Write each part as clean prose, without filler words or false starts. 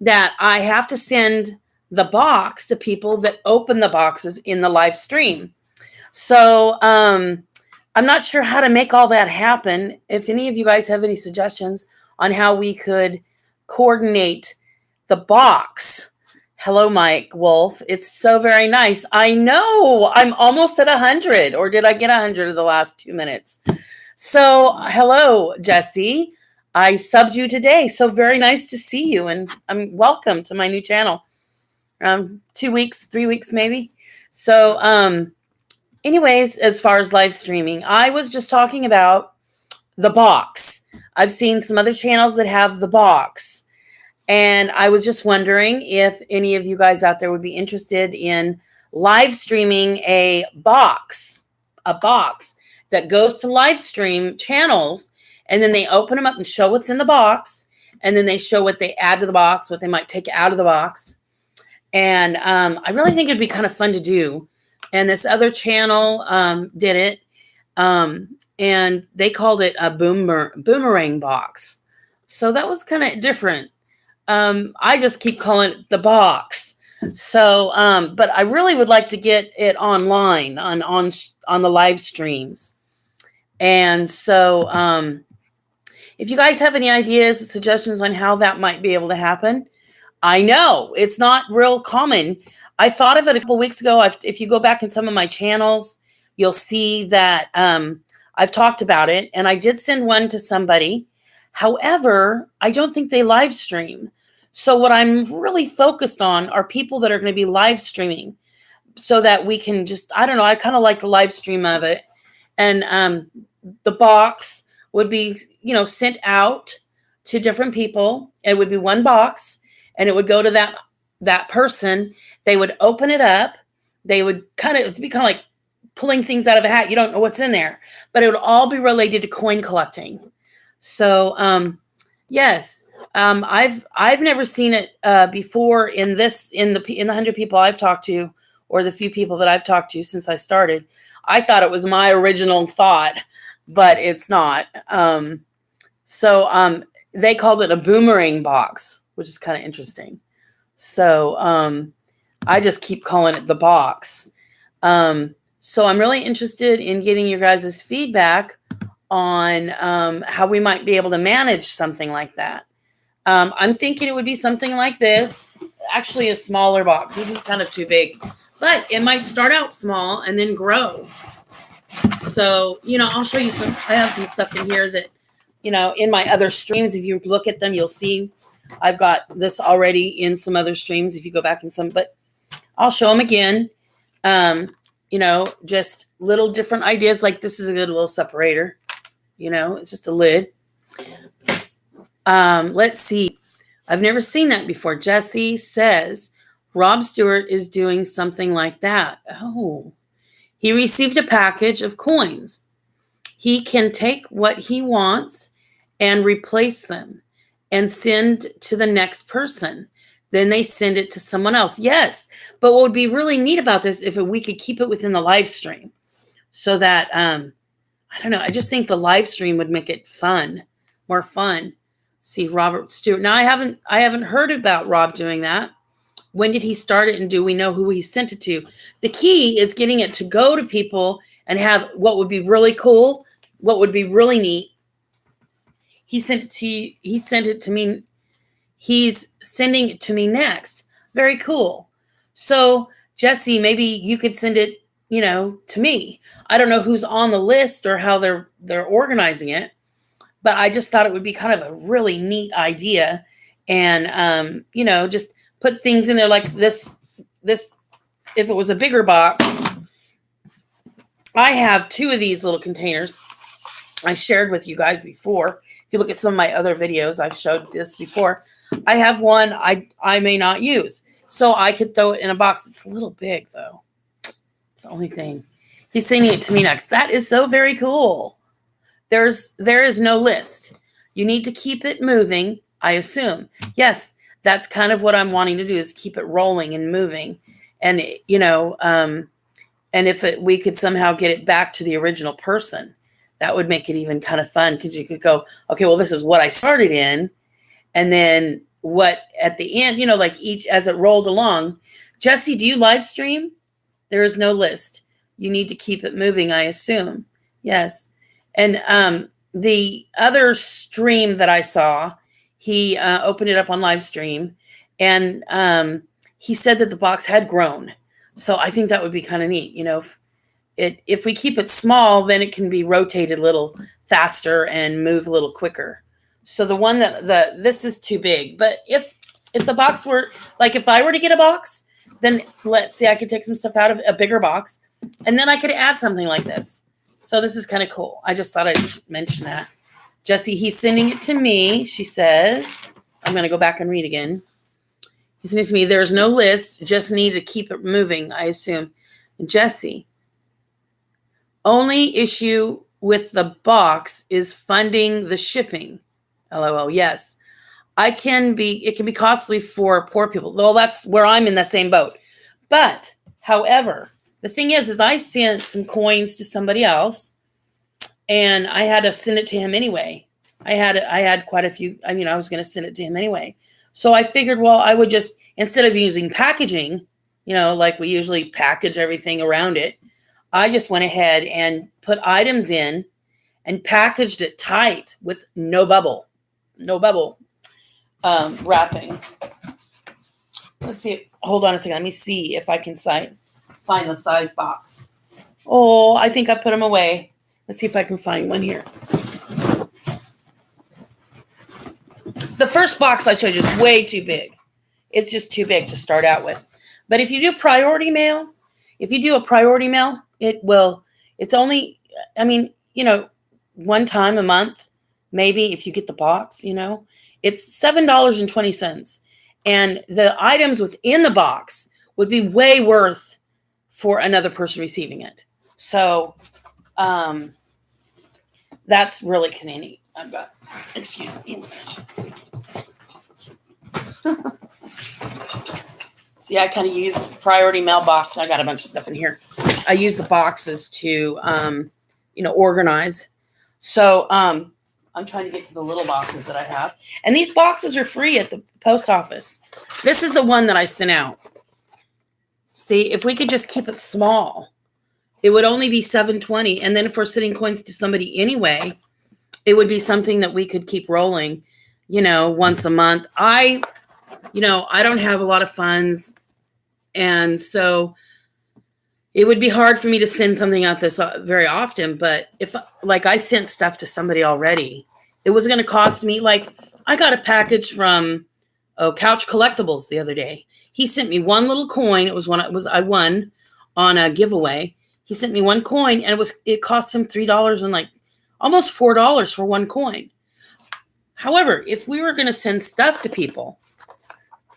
that I have to send the box to people that open the boxes in the live stream. So I'm not sure how to make all that happen. If any of you guys have any suggestions on how we could coordinate the box. Hello, Mike Wolf. It's so very nice. I know I'm almost at 100, or did I get 100 in the last 2 minutes? So hello, Jesse. I subbed you today. So very nice to see you, and I'm welcome to my new channel. 2 weeks, 3 weeks, maybe. So, anyways, as far as live streaming, I was just talking about the box. I've seen some other channels that have the box, and I was just wondering if any of you guys out there would be interested in live streaming a box that goes to live stream channels, and then they open them up and show what's in the box, and then they show what they add to the box, what they might take out of the box. And I really think it'd be kind of fun to do. And this other channel did it, and they called it a boomerang box. So that was kind of different. I just keep calling it the box. So, but I really would like to get it online on the live streams. And so, if you guys have any ideas, suggestions on how that might be able to happen, I know it's not real common. I thought of it a couple weeks ago. If you go back in some of my channels, you'll see that I've talked about it, and I did send one to somebody. However, I don't think they live stream. So what I'm really focused on are people that are going to be live streaming, so that we can just, I don't know, I kind of like the live stream of it. And the box would be, sent out to different people. It would be one box, and it would go to that person. They would open it up. They would it'd be kind of like pulling things out of a hat. You don't know what's in there, but it would all be related to coin collecting. So, yes, I've never seen it before in the 100 people I've talked to, or the few people that I've talked to since I started. I thought it was my original thought, but it's not. So they called it a boomerang box, which is kind of interesting. So I just keep calling it the box. So I'm really interested in getting your guys' feedback on how we might be able to manage something like that. I'm thinking it would be something like this, actually a smaller box. This is kind of too big, but it might start out small and then grow. So, I'll show you I have some stuff in here that, in my other streams, if you look at them, you'll see I've got this already in some other streams. If you go back in some, but I'll show them again. Just little different ideas. Like this is a good little separator. It's just a lid. Let's see. I've never seen that before. Jesse says Rob Stewart is doing something like that. Oh, he received a package of coins. He can take what he wants and replace them and send to the next person. Then they send it to someone else. Yes. But what would be really neat about this, if we could keep it within the live stream, so that, I don't know. I just think the live stream would make it fun, more fun. See, Robert Stewart. Now I haven't heard about Rob doing that. When did he start it, and do we know who he sent it to? The key is getting it to go to people and have what would be really cool, what would be really neat. He sent it to you. He sent it to me. He's sending it to me next. Very cool. So Jesse, maybe you could send it, to me. I don't know who's on the list or how they're organizing it, but I just thought it would be kind of a really neat idea. And, just put things in there like this, if it was a bigger box. I have 2 of these little containers I shared with you guys before. If you look at some of my other videos, I've showed this before. I have one I may not use, so I could throw it in a box. It's a little big, though. It's the only thing. He's sending it to me next. That is so very cool. There is no list. You need to keep it moving, I assume. Yes, that's kind of what I'm wanting to do, is keep it rolling and moving. And, and if we could somehow get it back to the original person, that would make it even kind of fun, because you could go, okay, well, this is what I started in. And then what at the end, like each as it rolled along. Jesse, do you live stream? There is no list. You need to keep it moving, I assume. Yes. And the other stream that I saw, he opened it up on live stream, and he said that the box had grown. So I think that would be kind of neat. If we keep it small, then it can be rotated a little faster and move a little quicker. So the one this is too big. But if the box were, like if I were to get a box, then let's see, I could take some stuff out of a bigger box, and then I could add something like this. So this is kind of cool. I just thought I'd mention that. Jesse, he's sending it to me. She says, I'm going to go back and read again. He's sending it to me. There's no list. Just need to keep it moving, I assume. Jesse, only issue with the box is funding the shipping. LOL. Yes. It can be costly for poor people. Well, that's where I'm in the same boat. But, however, the thing is I sent some coins to somebody else, and I had to send it to him anyway. I had quite a few. I was going to send it to him anyway. So I figured, well, I would just, instead of using packaging, like we usually package everything around it, I just went ahead and put items in and packaged it tight with no bubble wrapping. Let's see. Hold on a second. Let me see if I can find the size box. Oh, I think I put them away. Let's see if I can find one here. The first box I showed you is way too big. It's just too big to start out with. But if you do priority mail, it's only, one time a month, maybe if you get the box, it's $7.20. And the items within the box would be way worth for another person receiving it. So that's really neat. Excuse me. See, I kind of use priority mailbox. I got a bunch of stuff in here. I use the boxes to, organize. So I'm trying to get to the little boxes that I have. And these boxes are free at the post office. This is the one that I sent out. See, if we could just keep it small, it would only be $7.20. And then if we're sending coins to somebody anyway, it would be something that we could keep rolling, once a month. I don't have a lot of funds. And so it would be hard for me to send something out this very often. But if I sent stuff to somebody already, it was going to cost me, I got a package from Couch Collectibles the other day. He sent me one little coin. I won on a giveaway. He sent me one coin, and it cost him $3 and almost $4 for one coin. However, if we were going to send stuff to people,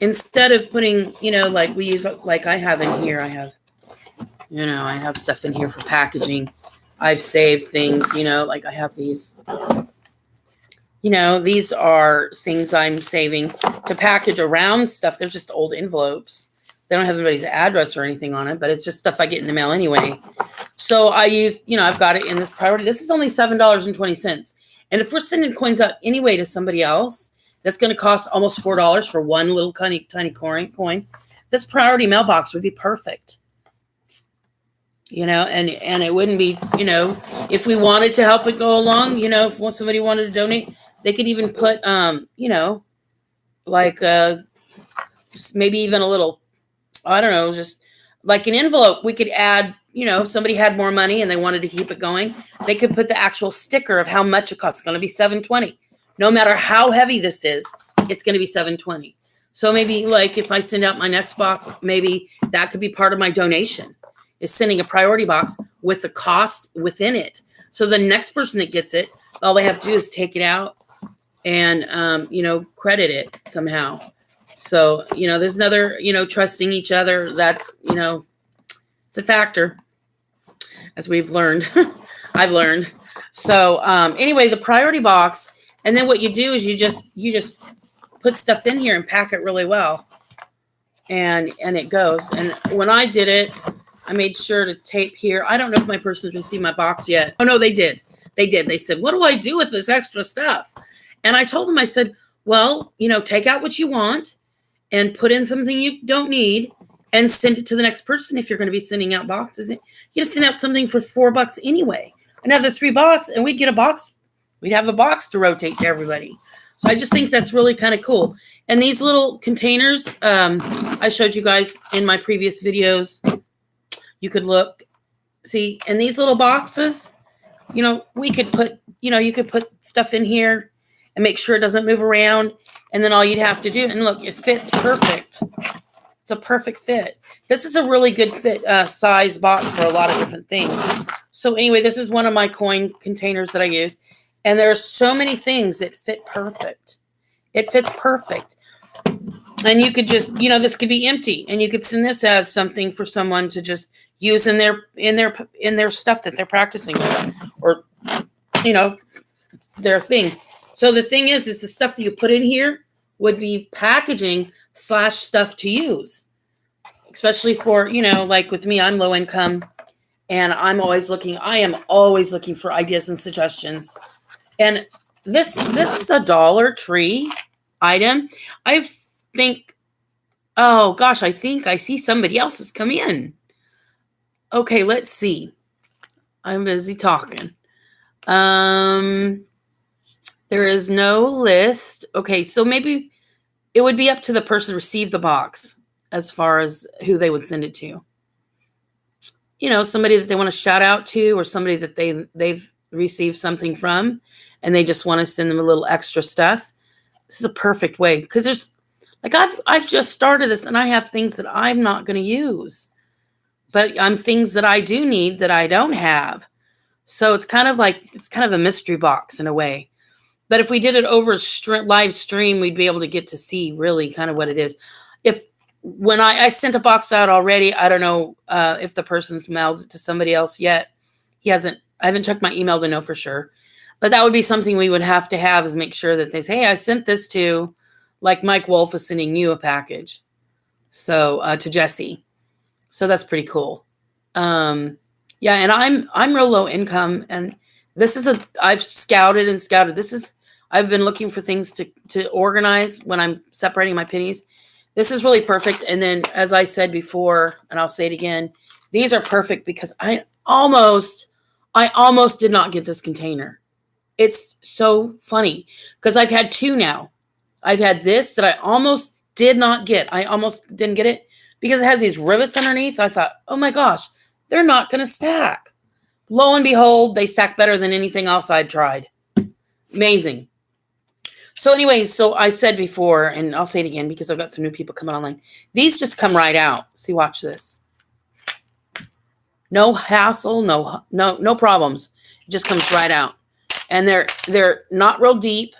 instead of putting, we use, I have in here, I have stuff in here for packaging. I've saved things, I have these, these are things I'm saving to package around stuff. They're just old envelopes. They don't have anybody's address or anything on it, but it's just stuff I get in the mail anyway. So I use, I've got it in this priority. This is only $7.20. And if we're sending coins out anyway to somebody else, that's going to cost almost $4 for one little tiny coin. This priority mailbox would be perfect. And it wouldn't be, if we wanted to help it go along, if somebody wanted to donate, they could even put, maybe even a little, I don't know, just like an envelope. We could add, if somebody had more money and they wanted to keep it going, they could put the actual sticker of how much it costs. It's going to be $7.20. No matter how heavy this is, it's going to be $7.20. So maybe if I send out my next box, maybe that could be part of my donation, is sending a priority box with the cost within it. So the next person that gets it, all they have to do is take it out and, credit it somehow. So, there's another, trusting each other. That's, it's a factor, as we've learned. I've learned. So anyway, the priority box. And then what you do is you just put stuff in here and pack it really well. And it goes. And when I did it, I made sure to tape here. I don't know if my person's received my box yet. Oh, no, they did. They said, what do I do with this extra stuff? And I told them, I said, Well, take out what you want and put in something you don't need and send it to the next person. If you're going to be sending out boxes, you just send out something for $4 anyway, another $3, and we'd get a box. We'd have a box to rotate to everybody. So I just think that's really kind of cool. And these little containers, I showed you guys in my previous videos. You could look, see, and these little boxes, we could put, you could put stuff in here and make sure it doesn't move around. And then all you'd have to do, and look, it fits perfect. It's a perfect fit. This is a really good fit size box for a lot of different things. So anyway, this is one of my coin containers that I use. And there are so many things that fit perfect. It fits perfect. And you could just, this could be empty, and you could send this as something for someone to just use in their stuff that they're practicing with, or their thing. So the thing is the stuff that you put in here would be packaging / stuff to use, especially for, like with me, I'm low income, and I am always looking for ideas and suggestions. And this is a Dollar Tree item. I think I see somebody else has come in. Okay, let's see. I'm busy talking. There is no list. Okay, so maybe it would be up to the person to receive the box as far as who they would send it to. Somebody that they want to shout out to, or somebody that they've received something from, and they just want to send them a little extra stuff. This is a perfect way, because there's I've just started this, and I have things that I'm not going to use, but I'm things that I do need that I don't have. So it's kind of a mystery box in a way. But if we did it over live stream, we'd be able to get to see really kind of what it is. When I sent a box out already, I don't know if the person's mailed it to somebody else yet. I haven't checked my email to know for sure. But that would be something we would have to have, is make sure that they say, hey, I sent this to, like Mike Wolf is sending you a package. So to Jesse. So that's pretty cool. Yeah, and I'm real low income, and I've scouted. I've been looking for things to organize when I'm separating my pennies. This is really perfect. And then, as I said before, and I'll say it again, these are perfect because I almost did not get this container. It's so funny because I've had two now. I've had this that I almost did not get. I almost didn't get it because it has these rivets underneath. I thought, oh my gosh, they're not going to stack. Lo and behold, they stack better than anything else I'd tried. Amazing. So anyways, so I said before, and I'll say it again because I've got some new people coming online. These just come right out. See, watch this. No hassle, no problems. It just comes right out. And they're not real deep.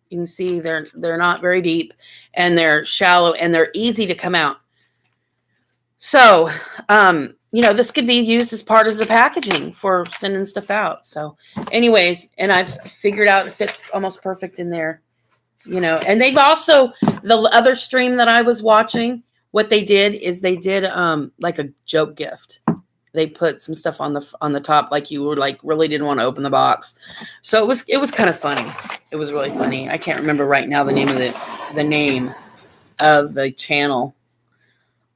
You can see they're not very deep, and they're shallow, and they're easy to come out. So, this could be used as part of the packaging for sending stuff out. So anyways, and I've figured out it fits almost perfect in there, and they've also, the other stream that I was watching, what they did is they did like a joke gift. They put some stuff on the top, like you were really didn't want to open the box. So it was kind of funny. It was really funny. I can't remember right now the name of the channel.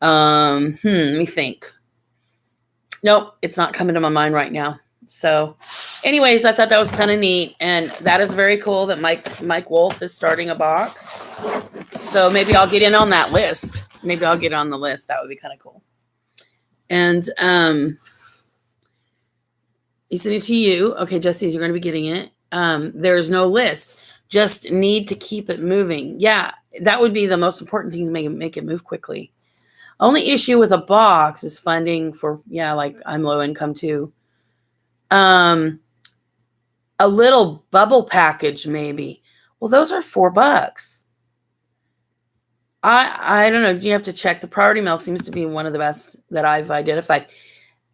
Let me think. Nope, it's not coming to my mind right now. So anyways, I thought that was kind of neat, and that is very cool that Mike Wolf is starting a box. So maybe I'll get in on that list. Maybe I'll get on the list. That would be kind of cool. And he sent it to you. Okay, Jesse, you're going to be getting it. There's no list. Just need to keep it moving. Yeah, that would be the most important thing, to make it move quickly. Only issue with a box is funding for, like I'm low income too. A little bubble package maybe. Well, those are $4. I don't know. You have to check. The Priority Mail seems to be one of the best that I've identified.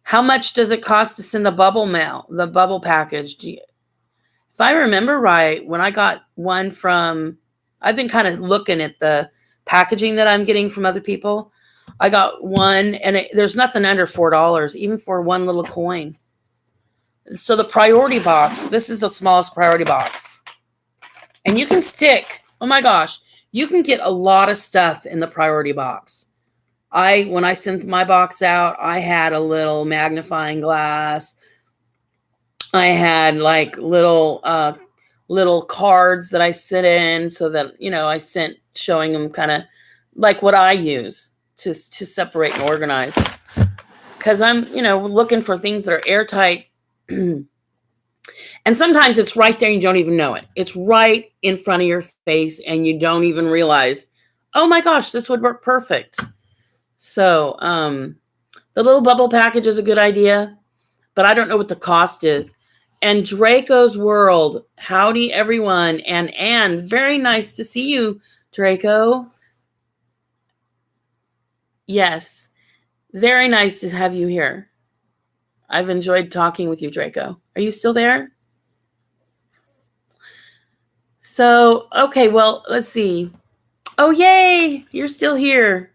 How much does it cost to send the bubble package? If I remember right, when I got one I've been kind of looking at the packaging that I'm getting from other people. I got one, and there's nothing under $4, even for one little coin. So the priority box, this is the smallest priority box. And you can stick Oh my gosh, you can get a lot of stuff in the priority box. When I sent my box out, I had a little magnifying glass. I had like little cards that I sit in so that, I sent showing them kind of like what I use to separate and organize. Because I'm, looking for things that are airtight. And sometimes it's right there and you don't even know it. It's right in front of your face and you don't even realize, oh my gosh, this would work perfect. So the little bubble package is a good idea, but I don't know what the cost is. And Draco's World, howdy everyone. And very nice to see you, Draco. Yes, very nice to have you here. I've enjoyed talking with you, Draco. Are you still there? So, okay, well, let's see. Oh, yay, you're still here.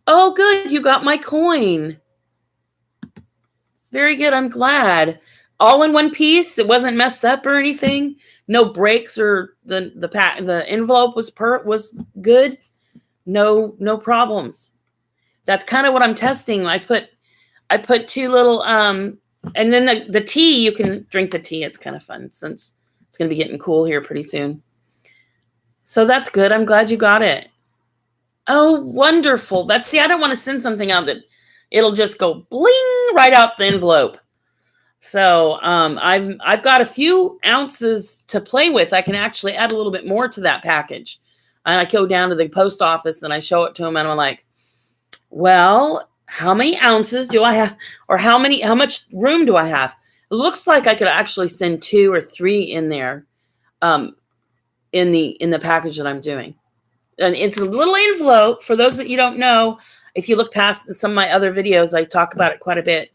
Oh, good, you got my coin. Very good, I'm glad. All in one piece. It wasn't messed up or anything. No breaks, or the envelope was good. No problems. That's kind of what I'm testing. I put two little and then the tea, you can drink the tea. It's kind of fun since it's going to be getting cool here pretty soon. So that's good. I'm glad you got it. Oh, wonderful. I don't want to send something out that it'll just go bling right out the envelope. So I've got a few ounces to play with. I can actually add a little bit more to that package. And I go down to the post office and I show it to them and I'm like, well, how many ounces do I have? Or how much room do I have? It looks like I could actually send 2 or 3 in there in the package that I'm doing. And it's a little envelope. For those that you don't know, if you look past some of my other videos, I talk about it quite a bit.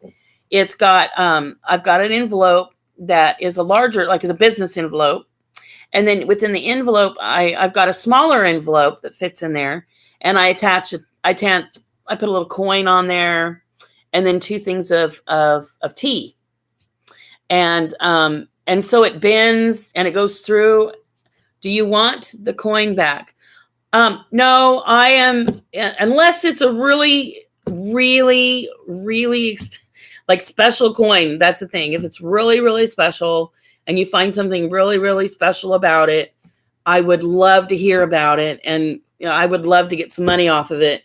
It's got, I've got an envelope that is a larger, like it's a business envelope. And then within the envelope, I've got a smaller envelope that fits in there. And I attach it. I put a little coin on there and then 2 things of tea. And so it bends and it goes through. Do you want the coin back? No, I am, unless it's a really, really, really like special coin. That's the thing. If it's really, really special and you find something really, really special about it, I would love to hear about it. And I would love to get some money off of it.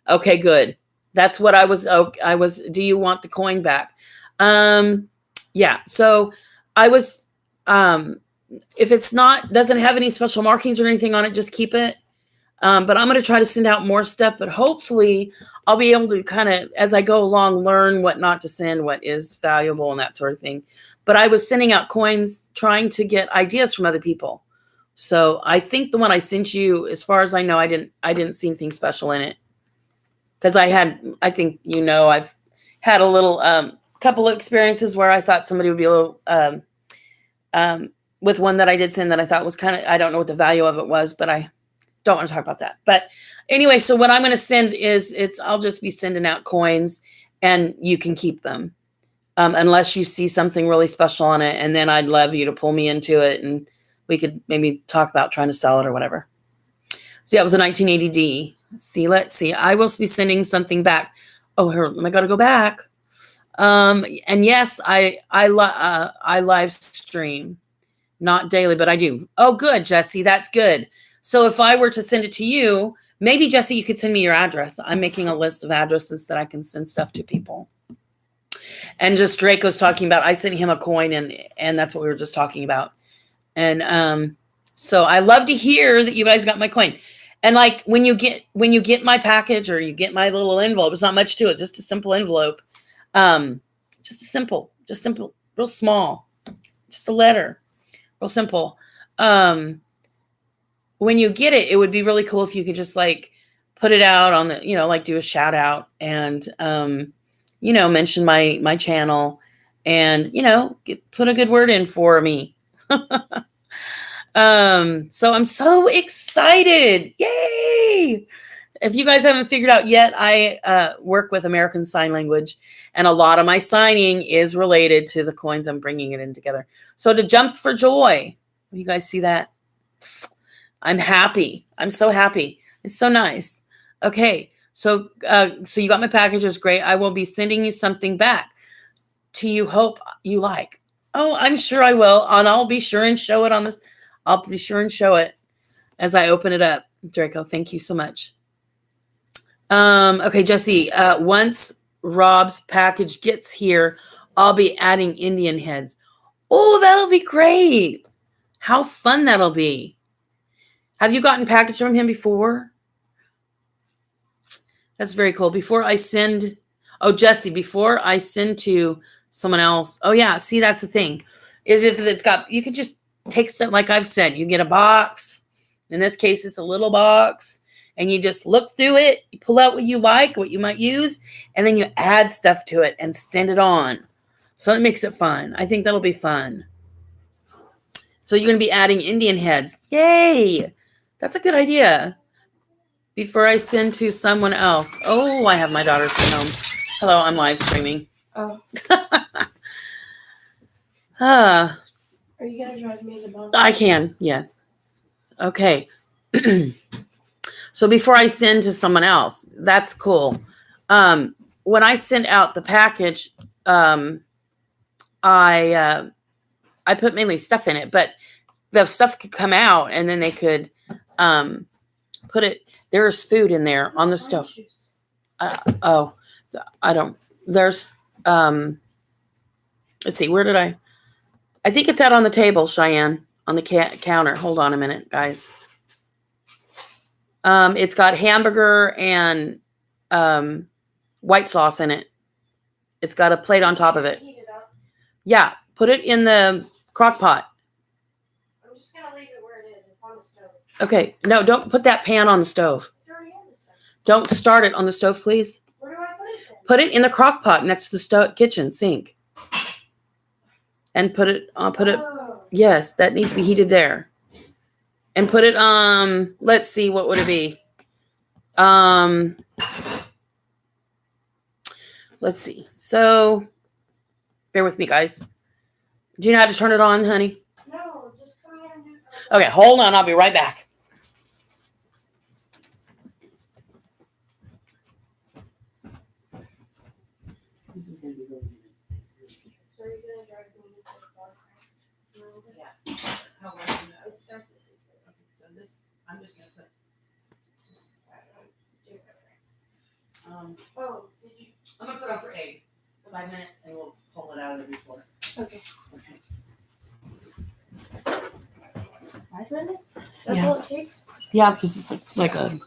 Okay, good. That's what I was, do you want the coin back? Yeah. So I was, if it's doesn't have any special markings or anything on it, just keep it. But I'm going to try to send out more stuff, but hopefully I'll be able to kind of, as I go along, learn what not to send, what is valuable and that sort of thing. But I was sending out coins, trying to get ideas from other people. So I think the one I sent you, as far as I know, I didn't see anything special in it. Because I think, I've had a little, couple of experiences where I thought somebody would be a little, with one that I did send that I thought was kind of, I don't know what the value of it was, but I don't want to talk about that. But anyway, so what I'm going to send is I'll just be sending out coins and you can keep them. Unless you see something really special on it. And then I'd love you to pull me into it and we could maybe talk about trying to sell it or whatever. So yeah, it was a 1980D. Let's see. I will be sending something back. Oh, here, I got to go back. And yes, I live stream, not daily, but I do. Oh, good, Jesse. That's good. So if I were to send it to you, maybe Jesse, you could send me your address. I'm making a list of addresses that I can send stuff to people. And just Draco's talking about, I sent him a coin and that's what we were just talking about. And, so I love to hear that you guys got my coin. And like when you get my package or you get my little envelope, it's not much to it, just a simple envelope. Just simple, real small, just a letter, real simple. When you get it, it would be really cool if you could just like put it out on the, like do a shout out and, mention my channel and, put a good word in for me. So I'm so excited. Yay. If you guys haven't figured out yet, I work with American Sign Language and a lot of my signing is related to the coins. I'm bringing it in together. So to jump for joy, you guys see that? I'm happy. I'm so happy. It's so nice. Okay. So you got my package. It's great. I will be sending you something back to you. Hope you like. Oh, I'm sure I will. And I'll be sure and show it on this. I'll be sure and show it as I open it up. Draco, thank you so much. Okay, Jesse, once Rob's package gets here, I'll be adding Indian heads. Oh, that'll be great. How fun that'll be. Have you gotten package from him before? That's very cool. Before I send, Jesse, before I send to someone else. Oh yeah, see, that's the thing. Is if it's got, you could just take stuff like I've said. You get a box. In this case, it's a little box. And you just look through it, you pull out what you like, what you might use, and then you add stuff to it and send it on. So it makes it fun. I think that'll be fun. So you're going to be adding Indian heads. Yay! That's a good idea. Before I send to someone else. Oh, I have my daughter's home. Hello, I'm live streaming. Oh. Are you going to drive me to the bus? I can, yes. Okay. So before I send to someone else, that's cool. When I sent out the package, I put mainly stuff in it, but the stuff could come out and then they could put it. There's food in there on the stove. There's let's see, where did I think it's out on the table, Cheyenne, on the counter. Hold on a minute, guys. It's got hamburger and white sauce in it. It's got a plate on top of it. Heat it up. Yeah, put it in the crock pot. I'm just going to leave it where it is. It's on the stove. Okay. No, don't put that pan on the stove. It's already on the stove. Don't start it on the stove, please. Where do I put it then? Put it in the crock pot next to the kitchen sink. And put it. Yes, that needs to be heated there. And put it, let's see, what would it be? Let's see. So, bear with me, guys. Do you know how to turn it on, honey? No, just come here and do it. Okay, hold on. I'll be right back. This is going to be really good. So are you going to drive me to the bus? Yeah. How much? It starts at 6. Okay, so this, I'm just going to put. Did you? I'm going to put on for 8. 5 minutes, and we'll pull it out of the before. Okay. 5 minutes? That's Yeah. all it takes? Yeah, because it's like a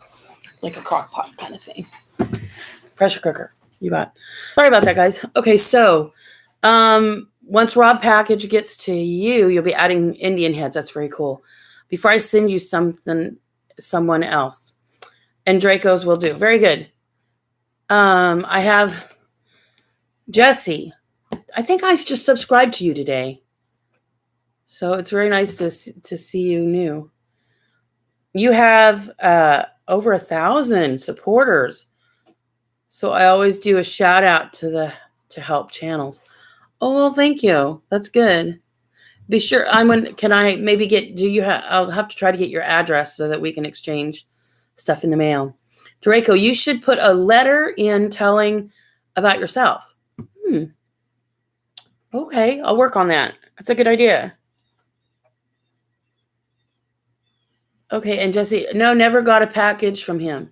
crock pot kind of thing. Pressure cooker. You got. Sorry about that, guys. Okay, so once Rob package gets to you, you'll be adding Indian heads. That's very cool. Before I send you someone else. And Draco's will do. Very good. I have Jesse. I think I just subscribed to you today. So it's very nice to see you new. You have over 1,000 supporters. So I always do a shout out to help channels. Oh, well, thank you. That's good. Be sure can I maybe I'll have to try to get your address so that we can exchange stuff in the mail. Draco, you should put a letter in telling about yourself. Okay, I'll work on that. That's a good idea. Okay, and Jesse, no, never got a package from him.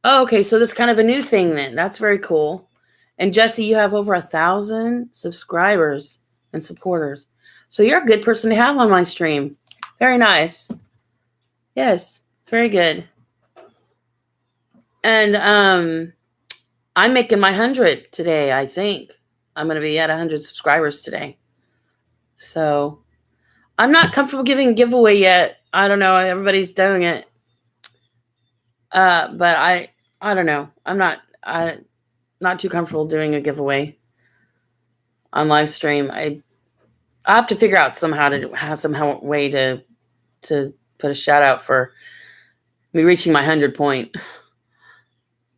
Oh, okay, so that's kind of a new thing then. That's very cool. And Jesse, you have over 1,000 subscribers and supporters. So you're a good person to have on my stream. Very nice. Yes, it's very good. And I'm making my 100 today, I think. I'm going to be at 100 subscribers today. So I'm not comfortable giving a giveaway yet. I don't know. Everybody's doing it. But I don't know. I'm not too comfortable doing a giveaway on live stream. I have to figure out somehow way to put a shout out for me reaching my 100 point.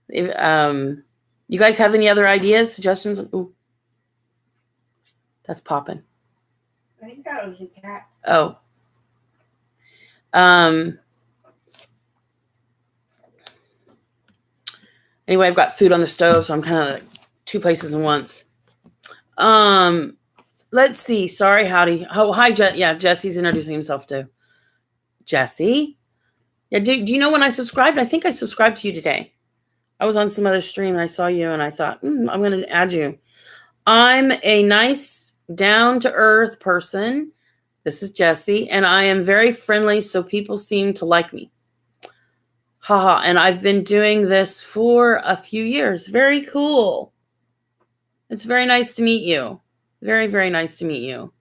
You guys have any other ideas, suggestions? Ooh, that's popping. I think that was a cat. Oh. Anyway, I've got food on the stove, so I'm kind of like two places at once. Let's see. Sorry, howdy. Oh, hi, Jesse's introducing himself too. Jesse? Yeah, do you know when I subscribed? I think I subscribed to you today. I was on some other stream and I saw you and I thought, I'm going to add you. I'm a nice, down-to-earth person. This is Jesse, and I am very friendly, so people seem to like me. Haha, and I've been doing this for a few years. Very cool. It's very nice to meet you. Very, very nice to meet you.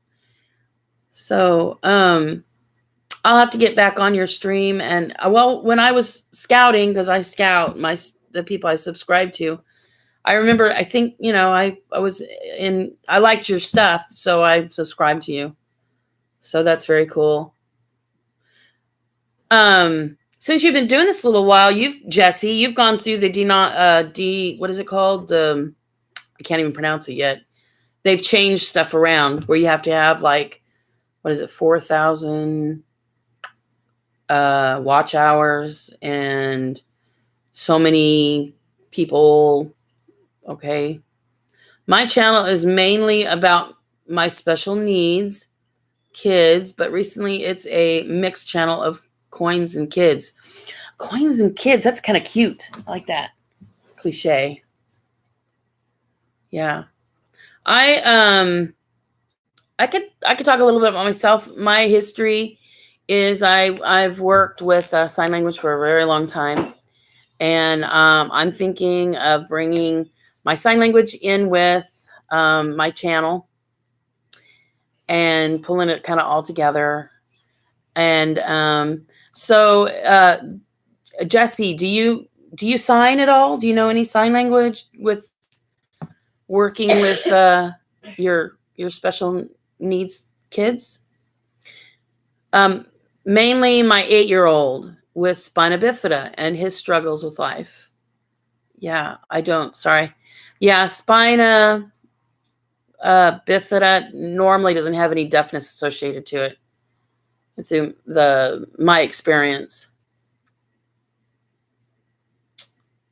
So, I'll have to get back on your stream. And when I was scouting, because I scout the people I subscribe to, I remember, I think, I liked your stuff, so I subscribed to you. So that's very cool. Since you've been doing this a little while, Jesse, you've gone through the what is it called? I can't even pronounce it yet. They've changed stuff around where you have to have 4,000 watch hours and so many people. Okay. My channel is mainly about my special needs kids, but recently it's a mixed channel of coins and kids. Coins and kids, that's kind of cute. I like that. Cliche. Yeah. I could talk a little bit about myself. My history is I've worked with sign language for a very long time, and I'm thinking of bringing my sign language in with my channel and pulling it kind of all together. And so Jesse, do you sign at all? Do you know any sign language with working with your special needs kids? Mainly my 8-year-old with spina bifida and his struggles with life. Yeah, I don't. Sorry. Yeah, spina bifida normally doesn't have any deafness associated to it. Through my experience.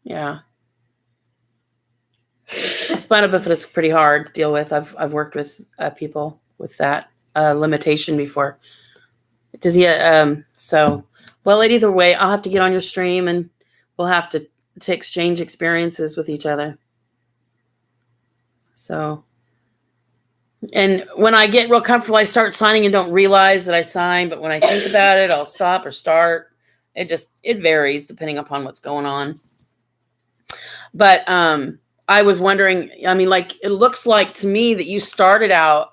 Yeah. Spina bifida is pretty hard to deal with. I've worked with people with that limitation before. Does he? So, well, either way, I'll have to get on your stream and we'll have to exchange experiences with each other. So, and when I get real comfortable, I start signing and don't realize that I sign. But when I think about it, I'll stop or start. It varies depending upon what's going on. But I was wondering, it looks like to me that you started out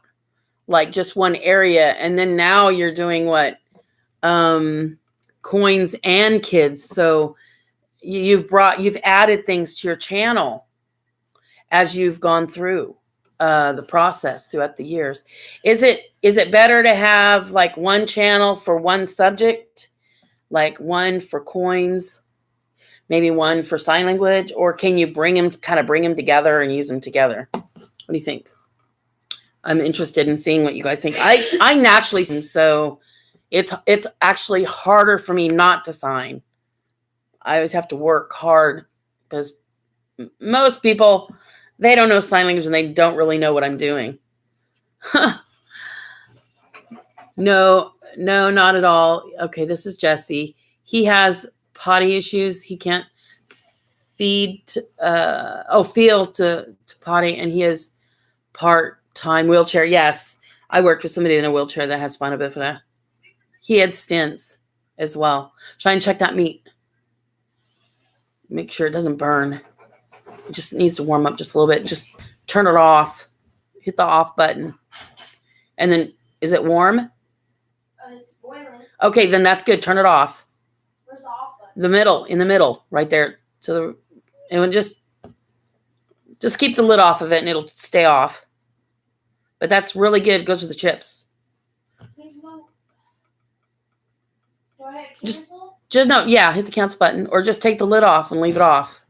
like just one area, and then now you're doing what? Coins and kids. So you've added things to your channel as you've gone through the process throughout the years. Is it better to have like one channel for one subject, like one for coins, maybe one for sign language, or can you bring them together and use them together? What do you think? I'm interested in seeing what you guys think. I naturally, so it's actually harder for me not to sign. I always have to work hard because most people, they don't know sign language and they don't really know what I'm doing. No, not at all. Okay, this is Jesse. He has potty issues. He can't feel to potty, and he is part-time wheelchair. Yes, I worked with somebody in a wheelchair that has spina bifida. He had stents as well. Try and check that meat. Make sure it doesn't burn. It just needs to warm up just a little bit. Just turn it off. Hit the off button. And then, is it warm? It's boiling. Okay, then that's good. Turn it off. Where's the off button? In the middle, right there. And just keep the lid off of it and it'll stay off. But that's really good. It goes with the chips. Do I hit cancel? Hit the cancel button or just take the lid off and leave it off.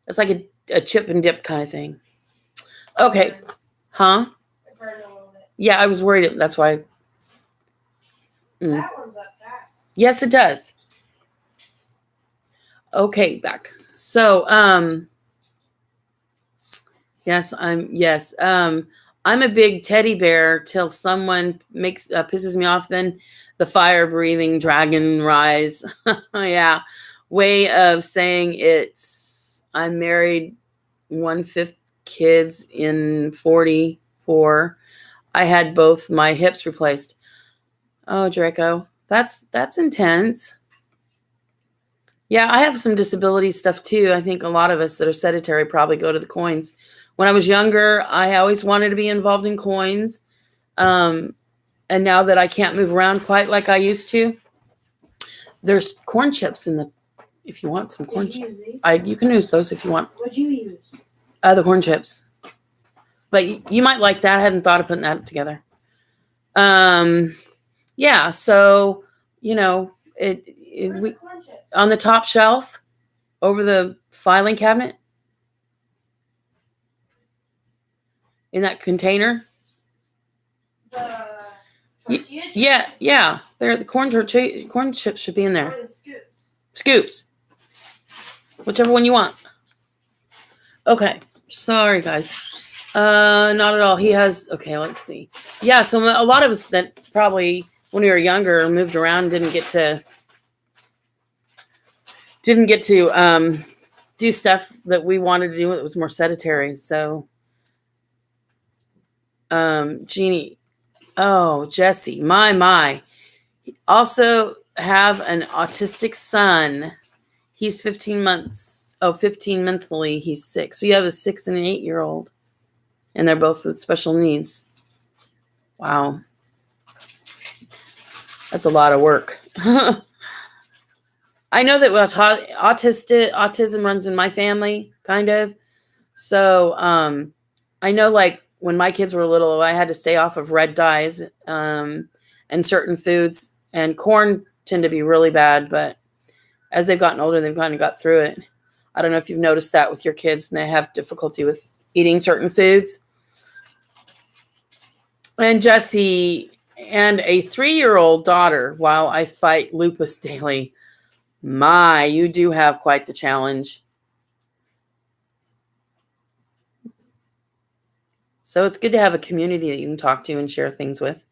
It's like a chip and dip kind of thing. Okay. Huh? It burned a little bit. Yeah, I was worried. That's why. That one's up fast. Yes, it does. Okay, back. So, yes, I'm a big teddy bear till someone pisses me off. Then the fire breathing dragon rise. Yeah, way of saying I'm married 1/5 kids in 44. I had both my hips replaced. Oh, Draco, that's intense. Yeah, I have some disability stuff too. I think a lot of us that are sedentary probably go to the coins. When I was younger, I always wanted to be involved in coins. And now that I can't move around quite like I used to, there's corn chips if you want some corn chips. You can use those if you want. What'd you use? The corn chips. But you might like that. I hadn't thought of putting that together. Yeah, so, on the top shelf over the filing cabinet in that container. The tortilla chips? Yeah. The corn chips should be in there. Or the scoops? Scoops. Whichever one you want. Okay. Sorry, guys. Not at all. Okay, let's see. Yeah, so a lot of us that probably when we were younger moved around didn't get to do stuff that we wanted to do that was more sedentary. So Jeannie, Jesse, my also have an autistic son. He's 15 months. 15 monthly. He's 6. So you have a 6 and an 8-year-old, and they're both with special needs. Wow, that's a lot of work. I know that autism runs in my family, kind of. So I know, like, when my kids were little, I had to stay off of red dyes and certain foods. And corn tend to be really bad, but as they've gotten older, they've kind of got through it. I don't know if you've noticed that with your kids and they have difficulty with eating certain foods. And Jesse and a 3-year-old daughter, while I fight lupus daily. My, you do have quite the challenge. So it's good to have a community that you can talk to and share things with.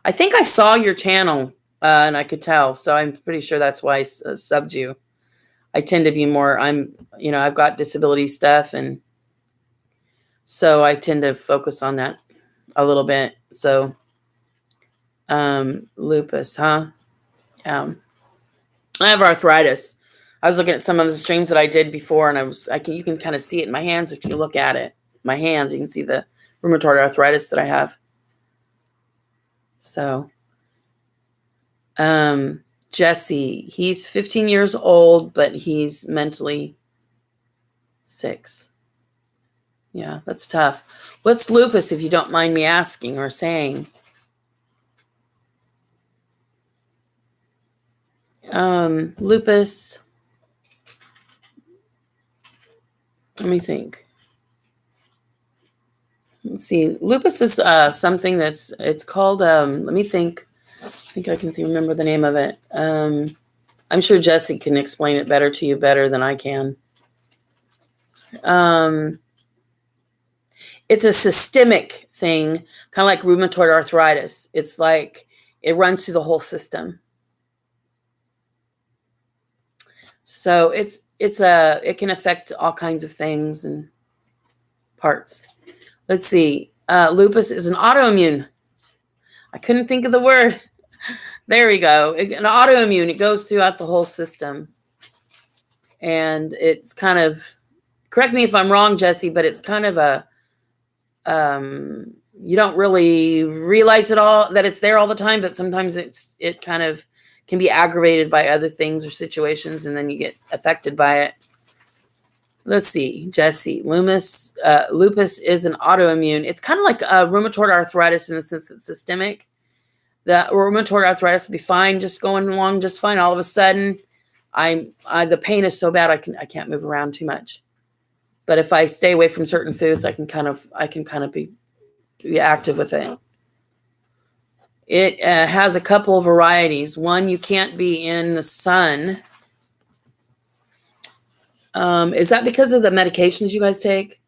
I think I saw your channel and I could tell, so I'm pretty sure that's why I subbed you. I tend to be more, I've got disability stuff, and so I tend to focus on that a little bit. So, lupus, huh? I have arthritis. I was looking at some of the streams that I did before, and you can kind of see it in my hands if you look at it. My hands, you can see the rheumatoid arthritis that I have. So, Jesse, he's 15 years old, but he's mentally 6. Yeah, that's tough. What's lupus, if you don't mind me asking or saying? Lupus. Let me think. Let's see. Lupus is something it's called. Let me think. I think I can remember the name of it. I'm sure Jesse can explain it better to you than I can. It's a systemic thing, kind of like rheumatoid arthritis. It's like it runs through the whole system. So it can affect all kinds of things and parts. Let's see. Lupus is an autoimmune. I couldn't think of the word. There we go. An autoimmune. It goes throughout the whole system. And it's kind of, correct me if I'm wrong, Jesse, but it's kind of you don't really realize that it's there all the time, but sometimes it kind of can be aggravated by other things or situations, and then you get affected by it. Let's see, Jesse. Lupus is an autoimmune. It's kind of like rheumatoid arthritis in the sense it's systemic. The rheumatoid arthritis will be fine, just going along just fine. All of a sudden, the pain is so bad I can't move around too much. But if I stay away from certain foods, I can kind of be active with it. It has a couple of varieties. One, you can't be in the sun. Is that because of the medications you guys take,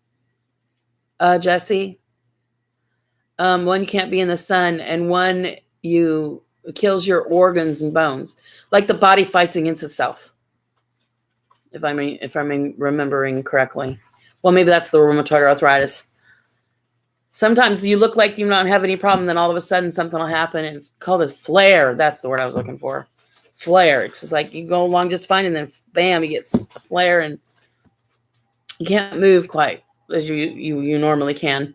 Jesse? One, you can't be in the sun, and one, you kills your organs and bones. Like the body fights against itself. If I'm remembering correctly. Well, maybe that's the rheumatoid arthritis. Sometimes you look like you don't have any problem, then all of a sudden something will happen, and it's called a flare. That's the word I was looking for. Flare. It's just like you go along just fine, and then bam, you get a flare, and you can't move quite as you normally can.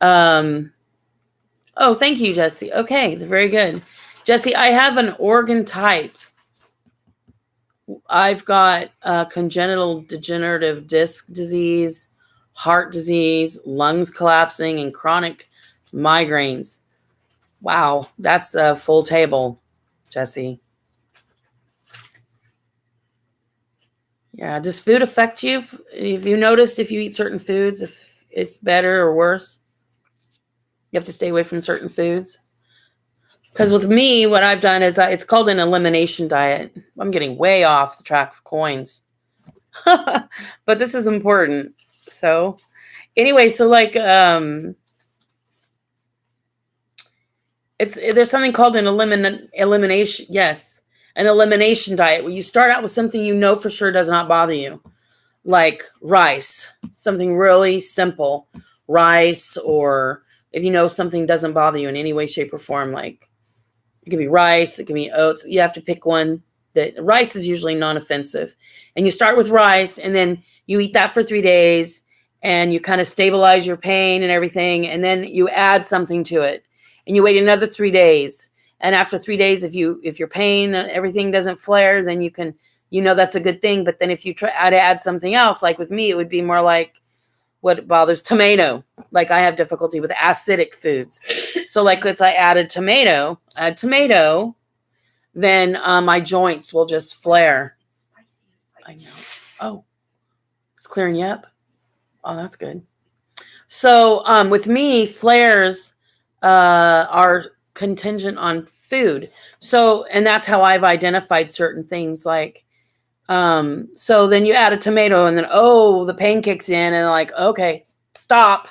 Oh, thank you, Jesse. Okay, very good. Jesse, I have an organ type. I've got congenital degenerative disc disease, heart disease, lungs collapsing, and chronic migraines. Wow, that's a full table, Jesse. Yeah, does food affect you? Have you noticed if you eat certain foods, if it's better or worse? You have to stay away from certain foods. Because with me, what I've done is it's called an elimination diet. I'm getting way off the track of coins. But this is important. So anyway, so like there's something called an elimination. Yes, an elimination diet where you start out with something you know for sure does not bother you. Like rice, something really simple. Rice, or if you know something doesn't bother you in any way, shape, or form, like it could be rice, it could be oats. You have to pick one. That rice is usually non-offensive. And you start with rice, and then you eat that for 3 days, and you kind of stabilize your pain and everything, and then you add something to it. And you wait another 3 days. And after 3 days, if your pain and everything doesn't flare, then that's a good thing. But then if you try to add something else, like with me, it would be more like what bothers tomato. Like I have difficulty with acidic foods. So like let's say I add tomato, then my joints will just flare. I know. Oh, it's clearing you up. Oh, that's good. So with me, flares are contingent on food. So, and that's how I've identified certain things like, so then you add a tomato and then, the pain kicks in and like, okay, stop,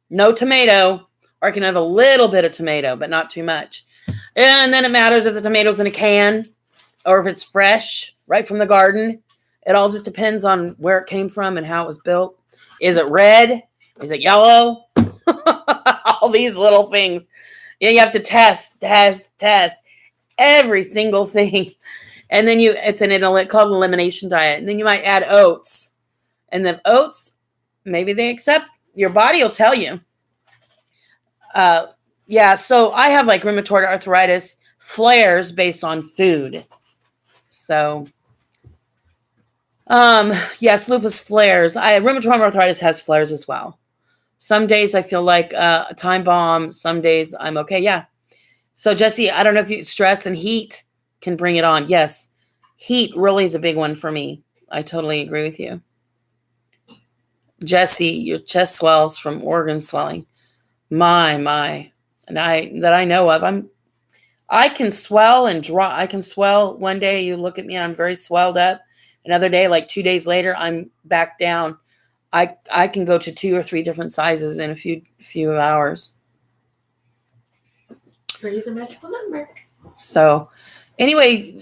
no tomato, or I can have a little bit of tomato, but not too much. And then it matters if the tomato's in a can or if it's fresh right from the garden. It all just depends on where it came from and how it was built. Is it red? Is it yellow? All these little things. Yeah, you have to test every single thing. And then it's called an elimination diet. And then you might add oats. And the oats, maybe they accept, your body will tell you. Yeah, so I have like rheumatoid arthritis flares based on food. So, yes, lupus flares. Rheumatoid arthritis has flares as well. Some days I feel like a time bomb. Some days I'm okay. Yeah. So Jesse, I don't know if stress and heat can bring it on. Yes. Heat really is a big one for me. I totally agree with you. Jesse, your chest swells from organ swelling. My. And I know of. I can swell and draw. I can swell one day. You look at me and I'm very swelled up. Another day, like 2 days later, I'm back down. I can go to 2 or 3 different sizes in a few hours. 3 is a magical number. So anyway,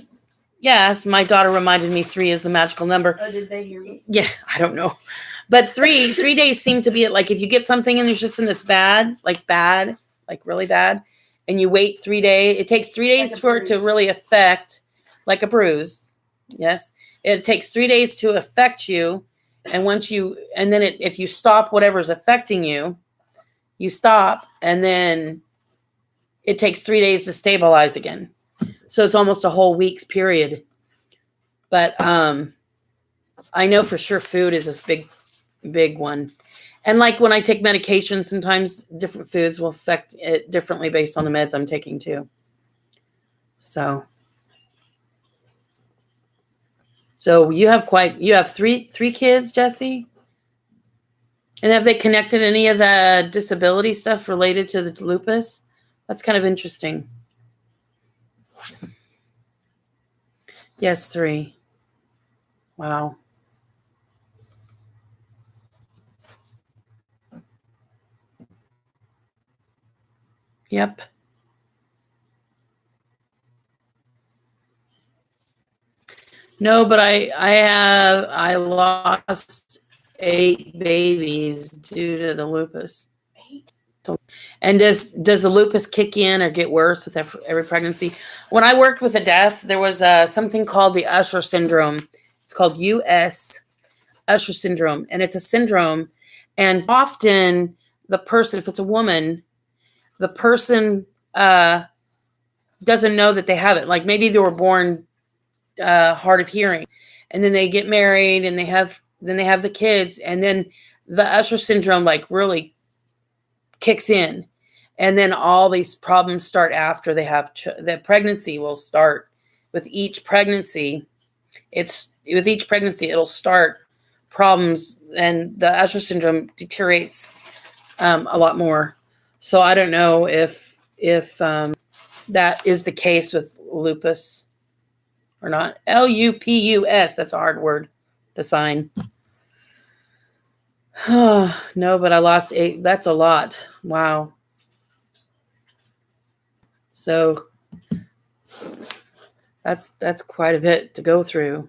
yes, my daughter reminded me 3 is the magical number. Oh, did they hear me? Yeah, I don't know. But 3 days seem to be it. Like if you get something in your system that's bad, like really bad, and you wait 3 days, it takes 3 days for it to really affect, like a bruise. Yes. It takes 3 days to affect you. And if you stop whatever's affecting you, you stop, and then it takes 3 days to stabilize again. So it's almost a whole week's period. But I know for sure food is this big one. And like when I take medication, sometimes different foods will affect it differently based on the meds I'm taking too. So you have three kids, Jesse? And have they connected any of the disability stuff related to the lupus? That's kind of interesting. Yes, 3. Wow. Yep. No, but I lost 8 babies due to the lupus. And does the lupus kick in or get worse with every pregnancy? When I worked with a deaf, there was something called the Usher syndrome. It's called US Usher syndrome, and it's a syndrome. And often the person, if it's a woman, the person doesn't know that they have it. Like maybe they were born hard of hearing, and then they get married, and they have the kids, and then the Usher syndrome like really kicks in, and then all these problems start after they have the pregnancy will start with each pregnancy. It'll start problems, and the Usher syndrome deteriorates a lot more. So I don't know if that is the case with lupus or not. Lupus. That's a hard word to sign. No, but I lost 8. That's a lot. Wow. So that's quite a bit to go through.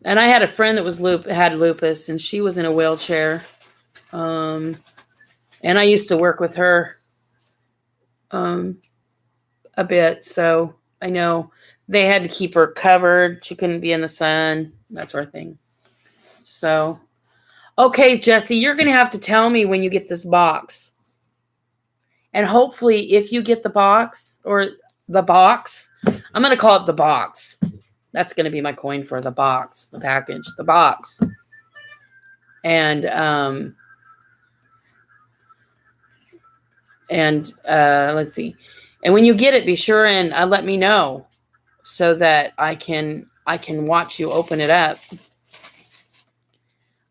And I had a friend that had lupus, and she was in a wheelchair. And I used to work with her a bit, so I know they had to keep her covered. She couldn't be in the sun, that sort of thing. So, okay, Jesse, you're going to have to tell me when you get this box. And hopefully, if you get the box, I'm going to call it the box. That's going to be my coin for the box, the package, the box. And let's see. And when you get it, be sure and let me know so that I can watch you open it up.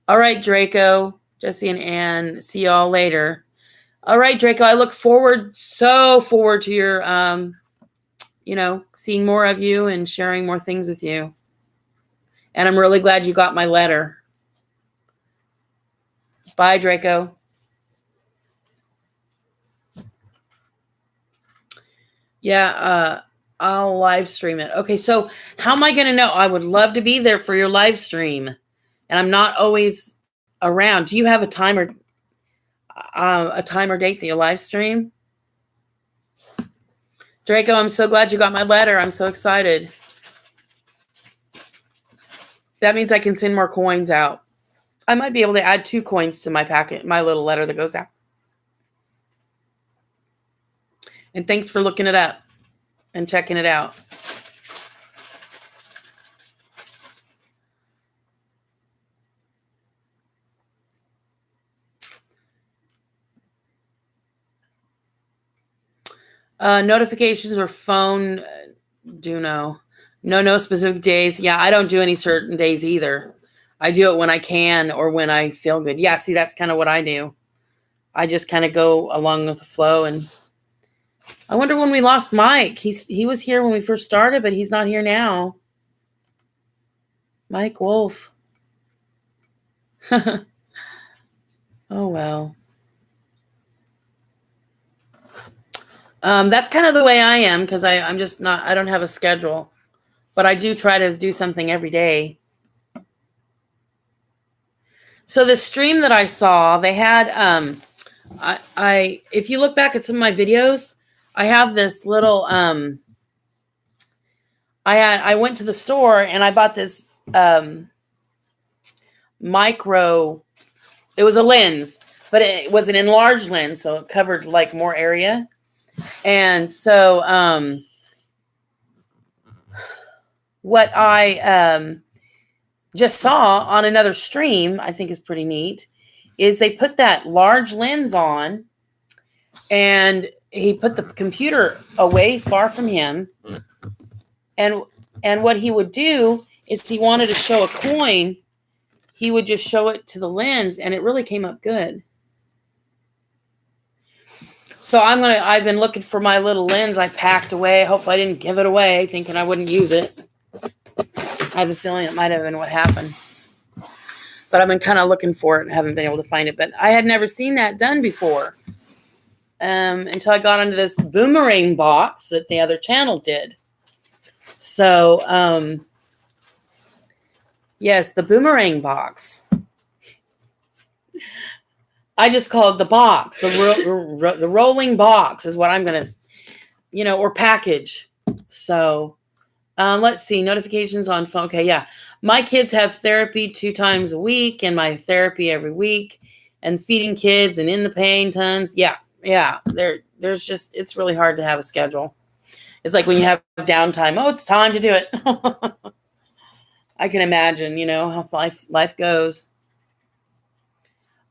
All right, Draco, Jesse, and Ann. See y'all later. All right, Draco. I look so forward to your seeing more of you and sharing more things with you. And I'm really glad you got my letter. Bye, Draco. Yeah, I'll live stream it. Okay, so how am I going to know? I would love to be there for your live stream, and I'm not always around. Do you have a time or date that you live stream? Draco, I'm so glad you got my letter. I'm so excited. That means I can send more coins out. I might be able to add 2 coins to my packet, my little letter that goes out. And thanks for looking it up and checking it out. Notifications or phone, do no specific days. Yeah, I don't do any certain days either. I do it when I can or when I feel good. Yeah, see, that's kind of what I do. I just kind of go along with the flow. And I wonder when we lost Mike. He was here when we first started, but he's not here now. Mike Wolf. Oh, well. That's kind of the way I am because I'm just not, I don't have a schedule, but I do try to do something every day. So the stream that I saw, they had, if you look back at some of my videos, I have this little, I went to the store and I bought this, micro, it was a lens, but it was an enlarged lens. So it covered like more area. And so, what I, just saw on another stream, I think is pretty neat, is they put that large lens on and he put the computer away far from him. And what he would do is he wanted to show a coin. He would just show it to the lens and it really came up good. So I've been looking for my little lens I packed away. Hopefully I didn't give it away thinking I wouldn't use it. I have a feeling it might have been what happened. but I've been kind of looking for it and haven't been able to find it. But I had never seen that done before until I got onto this boomerang box that the other channel did. So, yes, the boomerang box. I just call it the box. The rolling box is what I'm going to, or package. So, let's see. Notifications on phone. Okay, yeah. My kids have therapy 2 times a week and my therapy every week and feeding kids and in the pain tons. Yeah. There's just, it's really hard to have a schedule. It's like when you have downtime. Oh, it's time to do it. I can imagine, how life goes.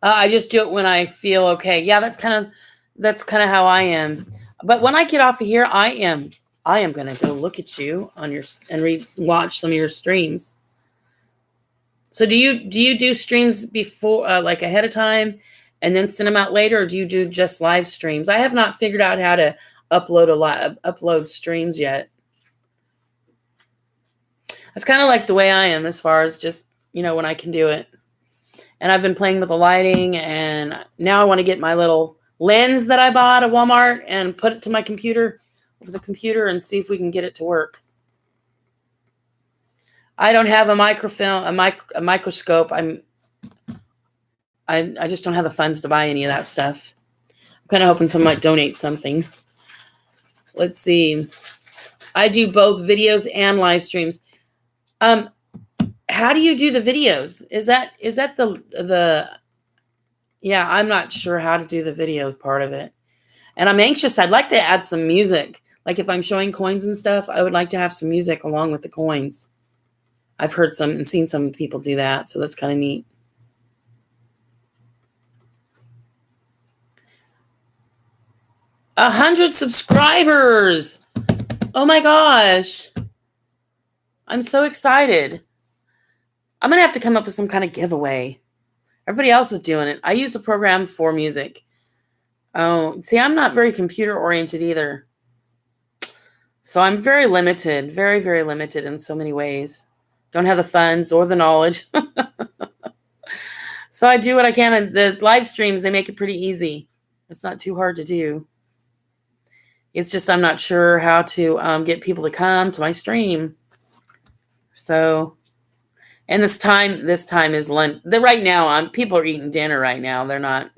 I just do it when I feel okay. Yeah, that's kind of how I am. But when I get off of here, I am going to go look at you on your and watch some of your streams. So do you do streams before, like ahead of time, and then send them out later, or do you do just live streams? I have not figured out how to upload streams yet. That's kind of like the way I am as far as just, when I can do it. And I've been playing with the lighting, and now I want to get my little lens that I bought at Walmart and put it to my computer, with the computer, and see if we can get it to work. I don't have a microfilm, a microscope. I just don't have the funds to buy any of that stuff. I'm kind of hoping someone might donate something. Let's see. I do both videos and live streams. How do you do the videos? Is that the yeah, I'm not sure how to do the video part of it. And I'm anxious. I'd like to add some music. Like if I'm showing coins and stuff, I would like to have some music along with the coins. I've heard some and seen some people do that, so that's kind of neat. A 100 subscribers. Oh my gosh. I'm so excited. I'm going to have to come up with some kind of giveaway. Everybody else is doing it. I use a program for music. Oh, see, I'm not very computer oriented either. So I'm very limited, very, very limited in so many ways. Don't have the funds or the knowledge. So I do what I can. And the live streams, they make it pretty easy. It's not too hard to do. It's just I'm not sure how to get people to come to my stream. So, and this time is lunch. Right now, people are eating dinner right now. They're not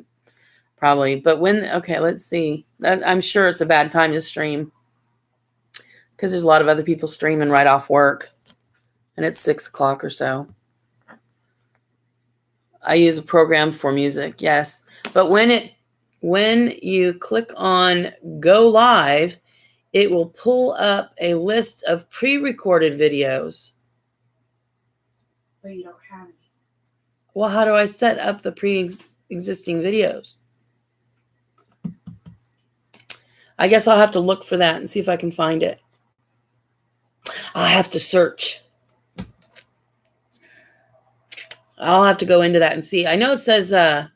probably. But okay, let's see. I'm sure it's a bad time to stream because there's a lot of other people streaming right off work. And it's 6 o'clock or so. I use a program for music, yes. But when you click on Go Live, it will pull up a list of pre-recorded videos. But you don't have any. Well, how do I set up the pre-existing videos? I guess I'll have to look for that and see if I can find it. I'll have to search. I'll have to go into that and see. I know it says, I'm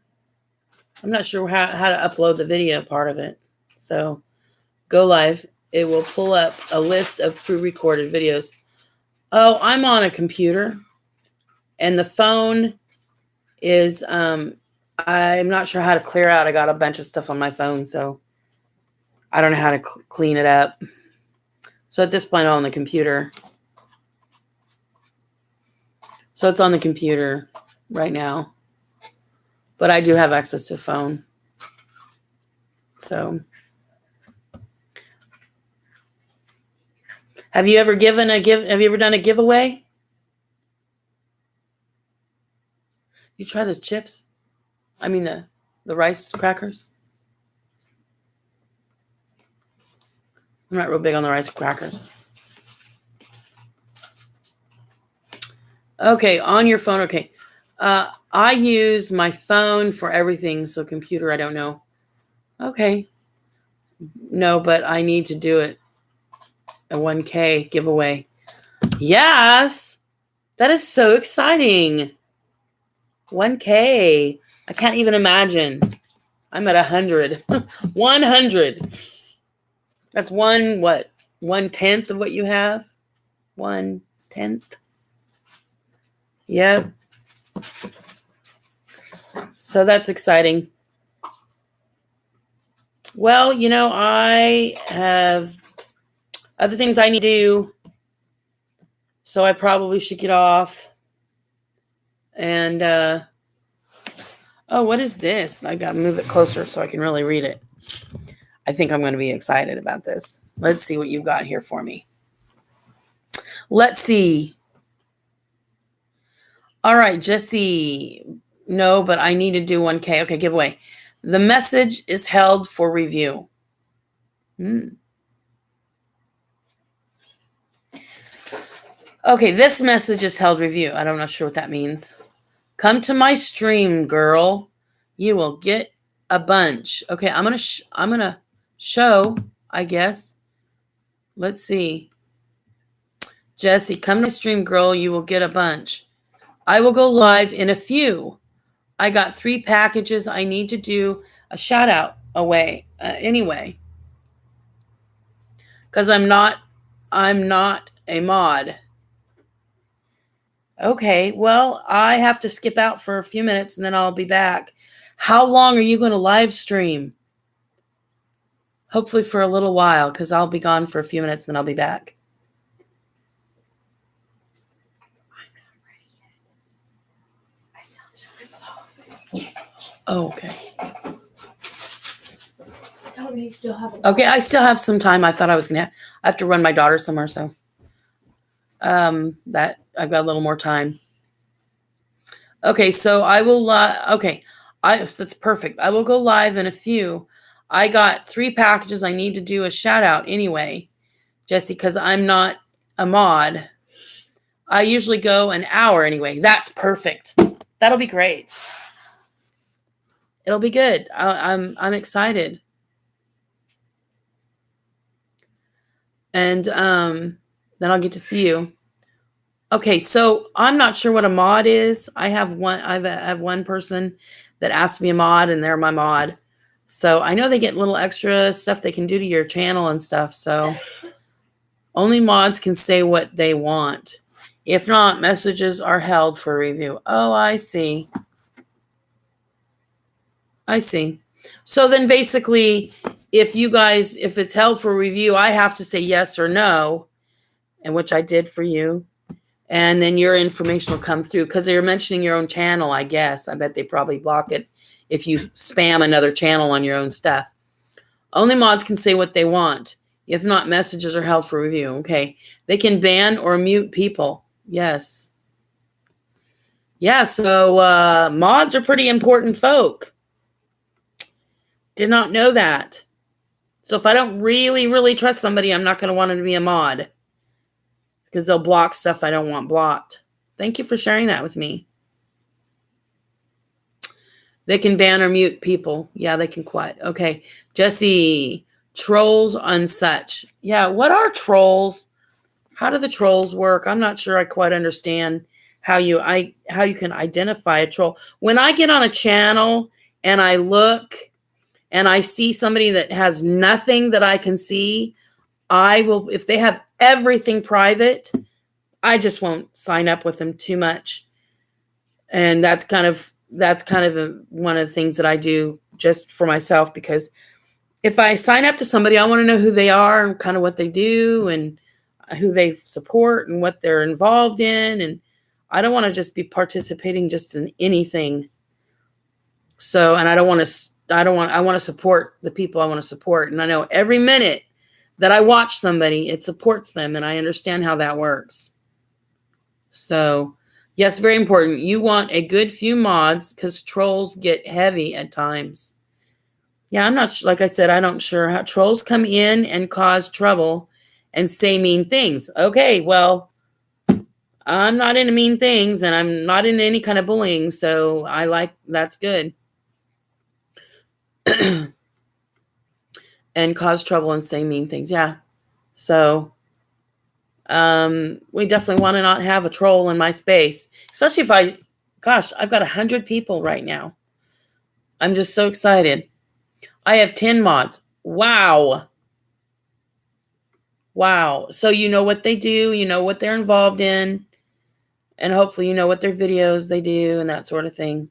not sure how to upload the video part of it. So Go Live, it will pull up a list of pre-recorded videos. Oh, I'm on a computer and the phone is, I'm not sure how to clear out. I got a bunch of stuff on my phone, so I don't know how to clean it up. So at this point, I'm on the computer. So it's on the computer right now. But I do have access to a phone. So have you ever done a giveaway? You try the chips? I mean the rice crackers? I'm not real big on the rice crackers. Okay, on your phone. Okay. I use my phone for everything, so computer, I don't know. Okay. No, but I need to do it. A 1K giveaway. Yes! That is so exciting. 1K. I can't even imagine. I'm at 100. 100. That's 1/10 of what you have? 1/10. Yep. So that's exciting. Well, I have other things I need to do, so I probably should get off. And, oh, what is this? I got to move it closer so I can really read it. I think I'm going to be excited about this. Let's see what you've got here for me. Let's see. All right, Jesse. No, but I need to do 1K. Okay, giveaway. The message is held for review. Okay, this message is held review. I'm not sure what that means. Come to my stream, girl. You will get a bunch. Okay, I'm gonna show, I guess. Let's see. Jesse, come to my stream, girl. You will get a bunch. I will go live in a few. I got 3 packages. I need to do a shout out anyway. Because I'm not a mod. Okay, well, I have to skip out for a few minutes and then I'll be back. How long are you going to live stream? Hopefully for a little while, because I'll be gone for a few minutes and I'll be back. I'm not ready yet. Oh, okay. Tell me you still have Okay, I still have some time. I thought I was going to have to run my daughter somewhere, so that I've got a little more time. Okay, so I will, that's perfect. I will go live in a few. I got 3 packages. I need to do a shout out anyway, Jesse, because I'm not a mod. I usually go an hour anyway. That's perfect. That'll be great. It'll be good. I'm excited. And then I'll get to see you. Okay, so I'm not sure what a mod is. I have one person that asked me a mod, and they're my mod. So I know they get little extra stuff they can do to your channel and stuff. So only mods can say what they want. If not, messages are held for review. Oh, I see. So then basically, if it's held for review, I have to say yes or no, and which I did for you. And then your information will come through because you're mentioning your own channel, I guess. I bet they probably block it if you spam another channel on your own stuff. Only mods can say what they want. If not, messages are held for review. Okay. They can ban or mute people. Yes. Yeah, so mods are pretty important folk. Did not know that. So if I don't really, really trust somebody, I'm not going to want them to be a mod. Because they'll block stuff I don't want blocked. Thank you for sharing that with me. They can ban or mute people. Yeah, they can quiet. Okay. Jesse, trolls on such. Yeah, what are trolls? How do the trolls work? I'm not sure I quite understand how you can identify a troll. When I get on a channel and I look and I see somebody that has nothing that I can see, I will, if they have everything private, I just won't sign up with them too much. And that's kind of one of the things that I do just for myself, because if I sign up to somebody, I want to know who they are and kind of what they do and who they support and what they're involved in. And I don't want to just be participating just in anything. So, and I want to support the people I want to support. And I know every minute that I watch somebody, it supports them, and I understand how that works. So, yes, very important. You want a good few mods because trolls get heavy at times. Yeah, I'm not, like I said, I'm not sure how trolls come in and cause trouble and say mean things. Okay, well, I'm not into mean things, and I'm not into any kind of bullying, so that's good. And cause trouble and say mean things. Yeah. So we definitely want to not have a troll in my space, especially if I've got 100 people right now. I'm just so excited. I have 10 mods. Wow. So you know what they do, you know what they're involved in, and hopefully you know what their videos they do and that sort of thing.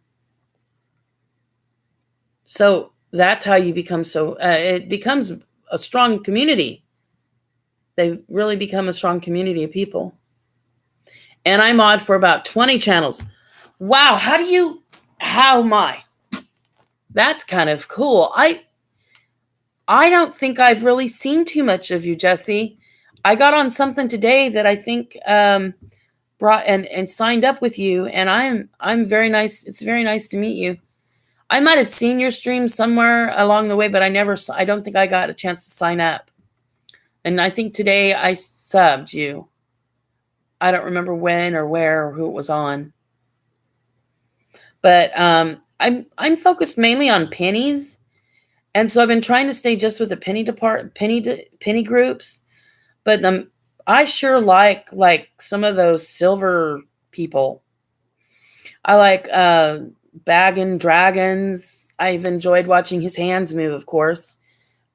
So that's how you become it becomes a strong community. They really become a strong community of people. And I mod for about 20 channels. Wow, how am I? That's kind of cool. I don't think I've really seen too much of you, Jesse. I got on something today that I think brought and signed up with you, and I'm very nice. It's very nice to meet you. I might have seen your stream somewhere along the way, but I don't think I got a chance to sign up. And I think today I subbed you. I don't remember when or where or who it was on. But I'm focused mainly on pennies. And so I've been trying to stay just with the penny groups. But I sure like some of those silver people. I like Baggin' Dragons. I've enjoyed watching his hands move, of course.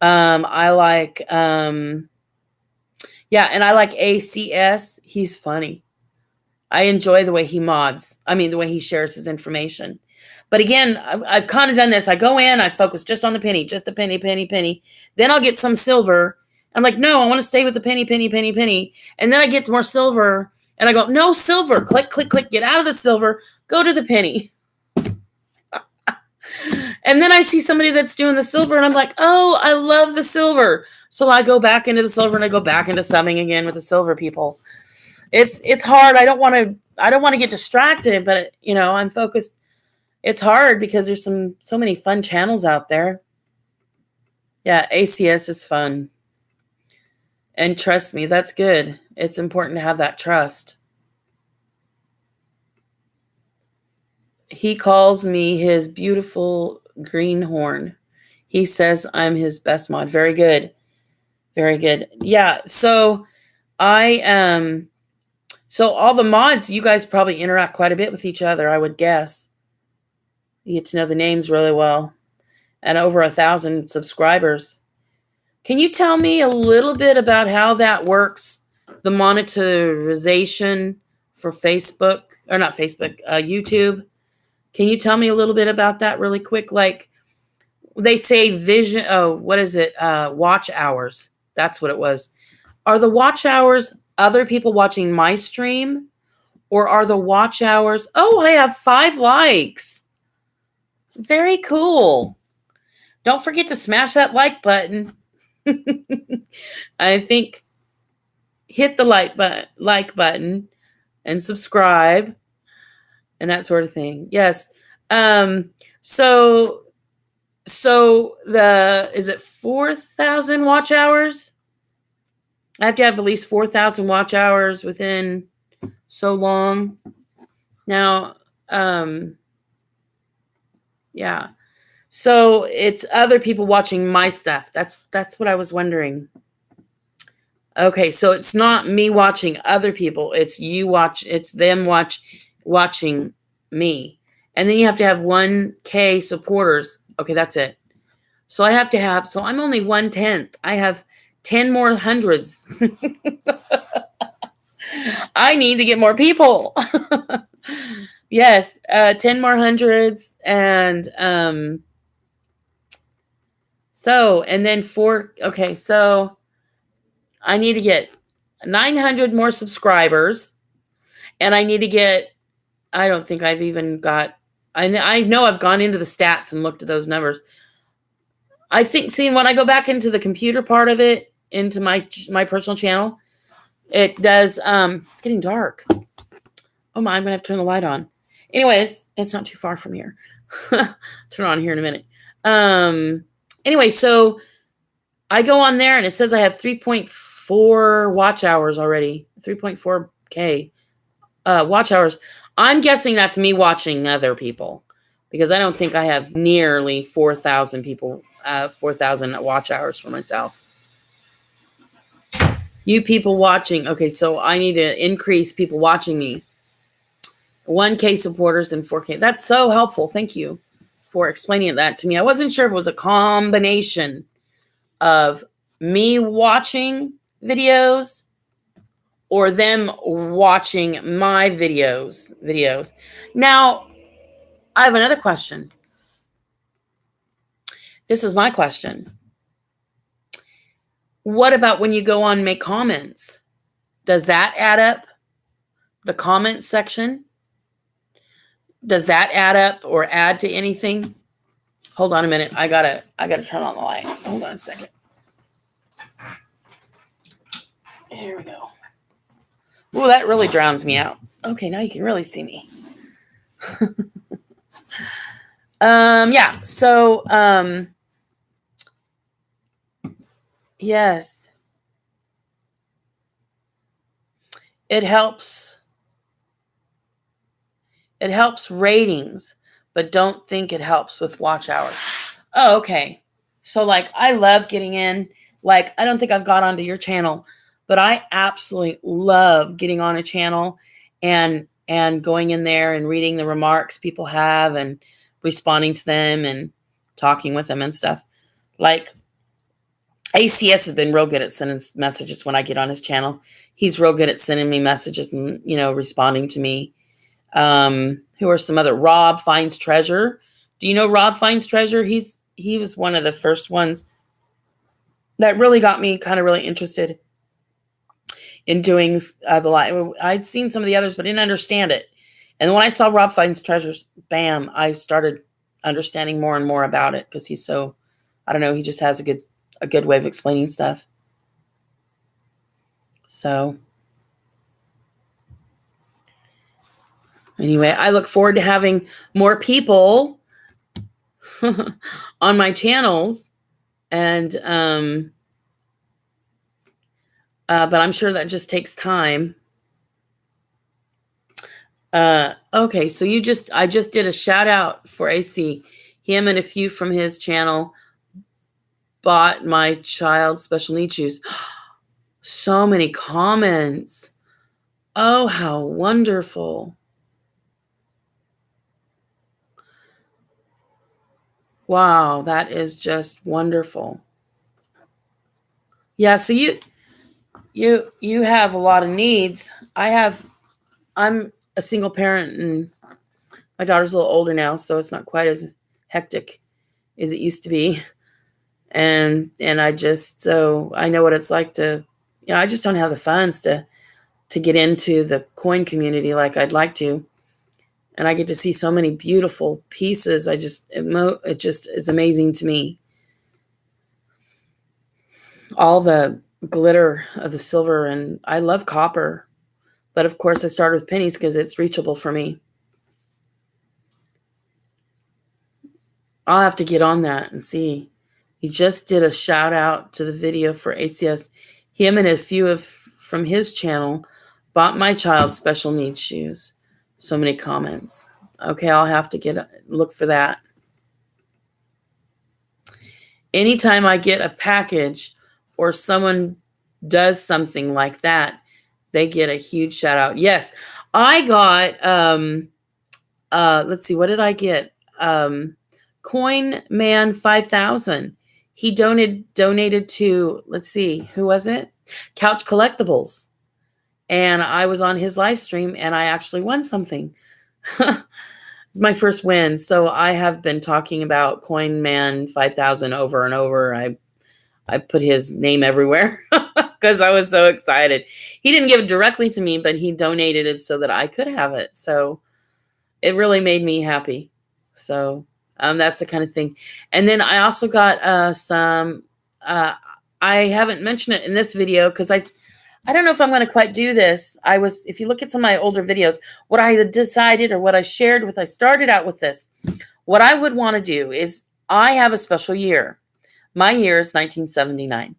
I like and I like ACS. He's funny. I enjoy the way he mods. I mean, the way he shares his information. But again, I've kind of done this. I go in, I focus just on the penny, just the penny. Then I'll get some silver. I'm like, no, I want to stay with the penny. And then I get more silver, and I go, no, silver. Click, get out of the silver, go to the penny. And then I see somebody that's doing the silver, and I'm like, oh, I love the silver. So I go back into the silver, and I go back into subbing again with the silver people. It's hard. I don't want to get distracted, but I'm focused. It's hard because there's so many fun channels out there. Yeah, ACS is fun. And trust me, that's good. It's important to have that trust. He calls me his beautiful greenhorn. He says I'm his best mod. Very good. Very good. Yeah, so so all the mods, you guys probably interact quite a bit with each other, I would guess. You get to know the names really well. And over 1,000 subscribers. Can you tell me a little bit about how that works? The monetization for Facebook, or not Facebook, YouTube. Can you tell me a little bit about that really quick? Like they say what is it? Watch hours. That's what it was. Are the watch hours other people watching my stream? Or are the watch hours, I have 5 likes. Very cool. Don't forget to smash that like button. I think hit the like button and subscribe and that sort of thing. Yes. So is it 4,000 watch hours? I have to have at least 4,000 watch hours within so long. Now, yeah. So it's other people watching my stuff. That's what I was wondering. Okay, so it's not me watching other people. It's them watching me. And then you have to have 1K supporters. Okay, that's it. So I'm only 1/10. I have 10 more hundreds. I need to get more people. Yes, 10 more hundreds, and so I need to get 900 more subscribers, and I need to get, I don't think I've even got, I know I've gone into the stats and looked at those numbers. I think, when I go back into the computer part of it, into my personal channel, it does, it's getting dark. Oh my, I'm going to have to turn the light on. Anyways, it's not too far from here. Turn it on here in a minute. Anyway, so I go on there and it says I have 3.4 watch hours already. 3.4K watch hours. I'm guessing that's me watching other people, because I don't think I have nearly 4,000 people, 4,000 watch hours for myself. You people watching. Okay, so I need to increase people watching me. 1K supporters and 4K. That's so helpful. Thank you for explaining that to me. I wasn't sure if it was a combination of me watching videos or them watching my videos. Now, I have another question. this is my question. What about when you go on and make comments? Does that add up? The comment section? Does that add up or add to anything? Hold on a minute. I gotta turn on the light. Hold on a second. Here we go. Oh, that really drowns me out. Okay, now you can really see me. Yeah. So, yes, it helps. It helps ratings, but don't think it helps with watch hours. Oh, okay. So like, I love getting in. Like, I don't think I've got onto your channel, but I absolutely love getting on a channel and going in there and reading the remarks people have and responding to them and talking with them and stuff. Like, ACS has been real good at sending messages when I get on his channel. He's real good at sending me messages and, responding to me. Who are some other? Rob Finds Treasure. Do you know Rob Finds Treasure? He was one of the first ones that really got me kind of really interested in doing the live. I'd seen some of the others, but didn't understand it. And when I saw Rob Finds Treasures, bam, I started understanding more and more about it because he's so, I don't know, he just has a good way of explaining stuff. So anyway, I look forward to having more people on my channels, and but I'm sure that just takes time. Okay, so I just did a shout out for AC. Him and a few from his channel bought my child special needs shoes. So many comments. Oh, how wonderful. Wow, that is just wonderful. Yeah, so you have a lot of needs. I'm a single parent, and my daughter's a little older now, so it's not quite as hectic as it used to be. And so I know what it's like to, I just don't have the funds to get into the coin community like I'd like to. And I get to see so many beautiful pieces. It just is amazing to me. All the glitter of the silver, and I love copper. But of course I started with pennies because it's reachable for me. I'll have to get on that and see. He just did a shout out to the video for ACS. Him and a few from his channel bought my child special needs shoes. So many comments. Okay, I'll have to look for that. Anytime I get a package or someone does something like that, they get a huge shout out. Yes, I got, let's see, what did I get? Coin Man 5000. He donated to, let's see, who was it? Couch Collectibles. And I was on his live stream and I actually won something. It's my first win. So I have been talking about Coin Man 5000 over and over. I put his name everywhere because I was so excited. He didn't give it directly to me, but he donated it so that I could have it. So it really made me happy. So that's the kind of thing. And then I also got some, I haven't mentioned it in this video because I don't know if I'm going to quite do this. If you look at some of my older videos, what I decided or what I shared with, I started out with this. What I would want to do is I have a special year. My year is 1979.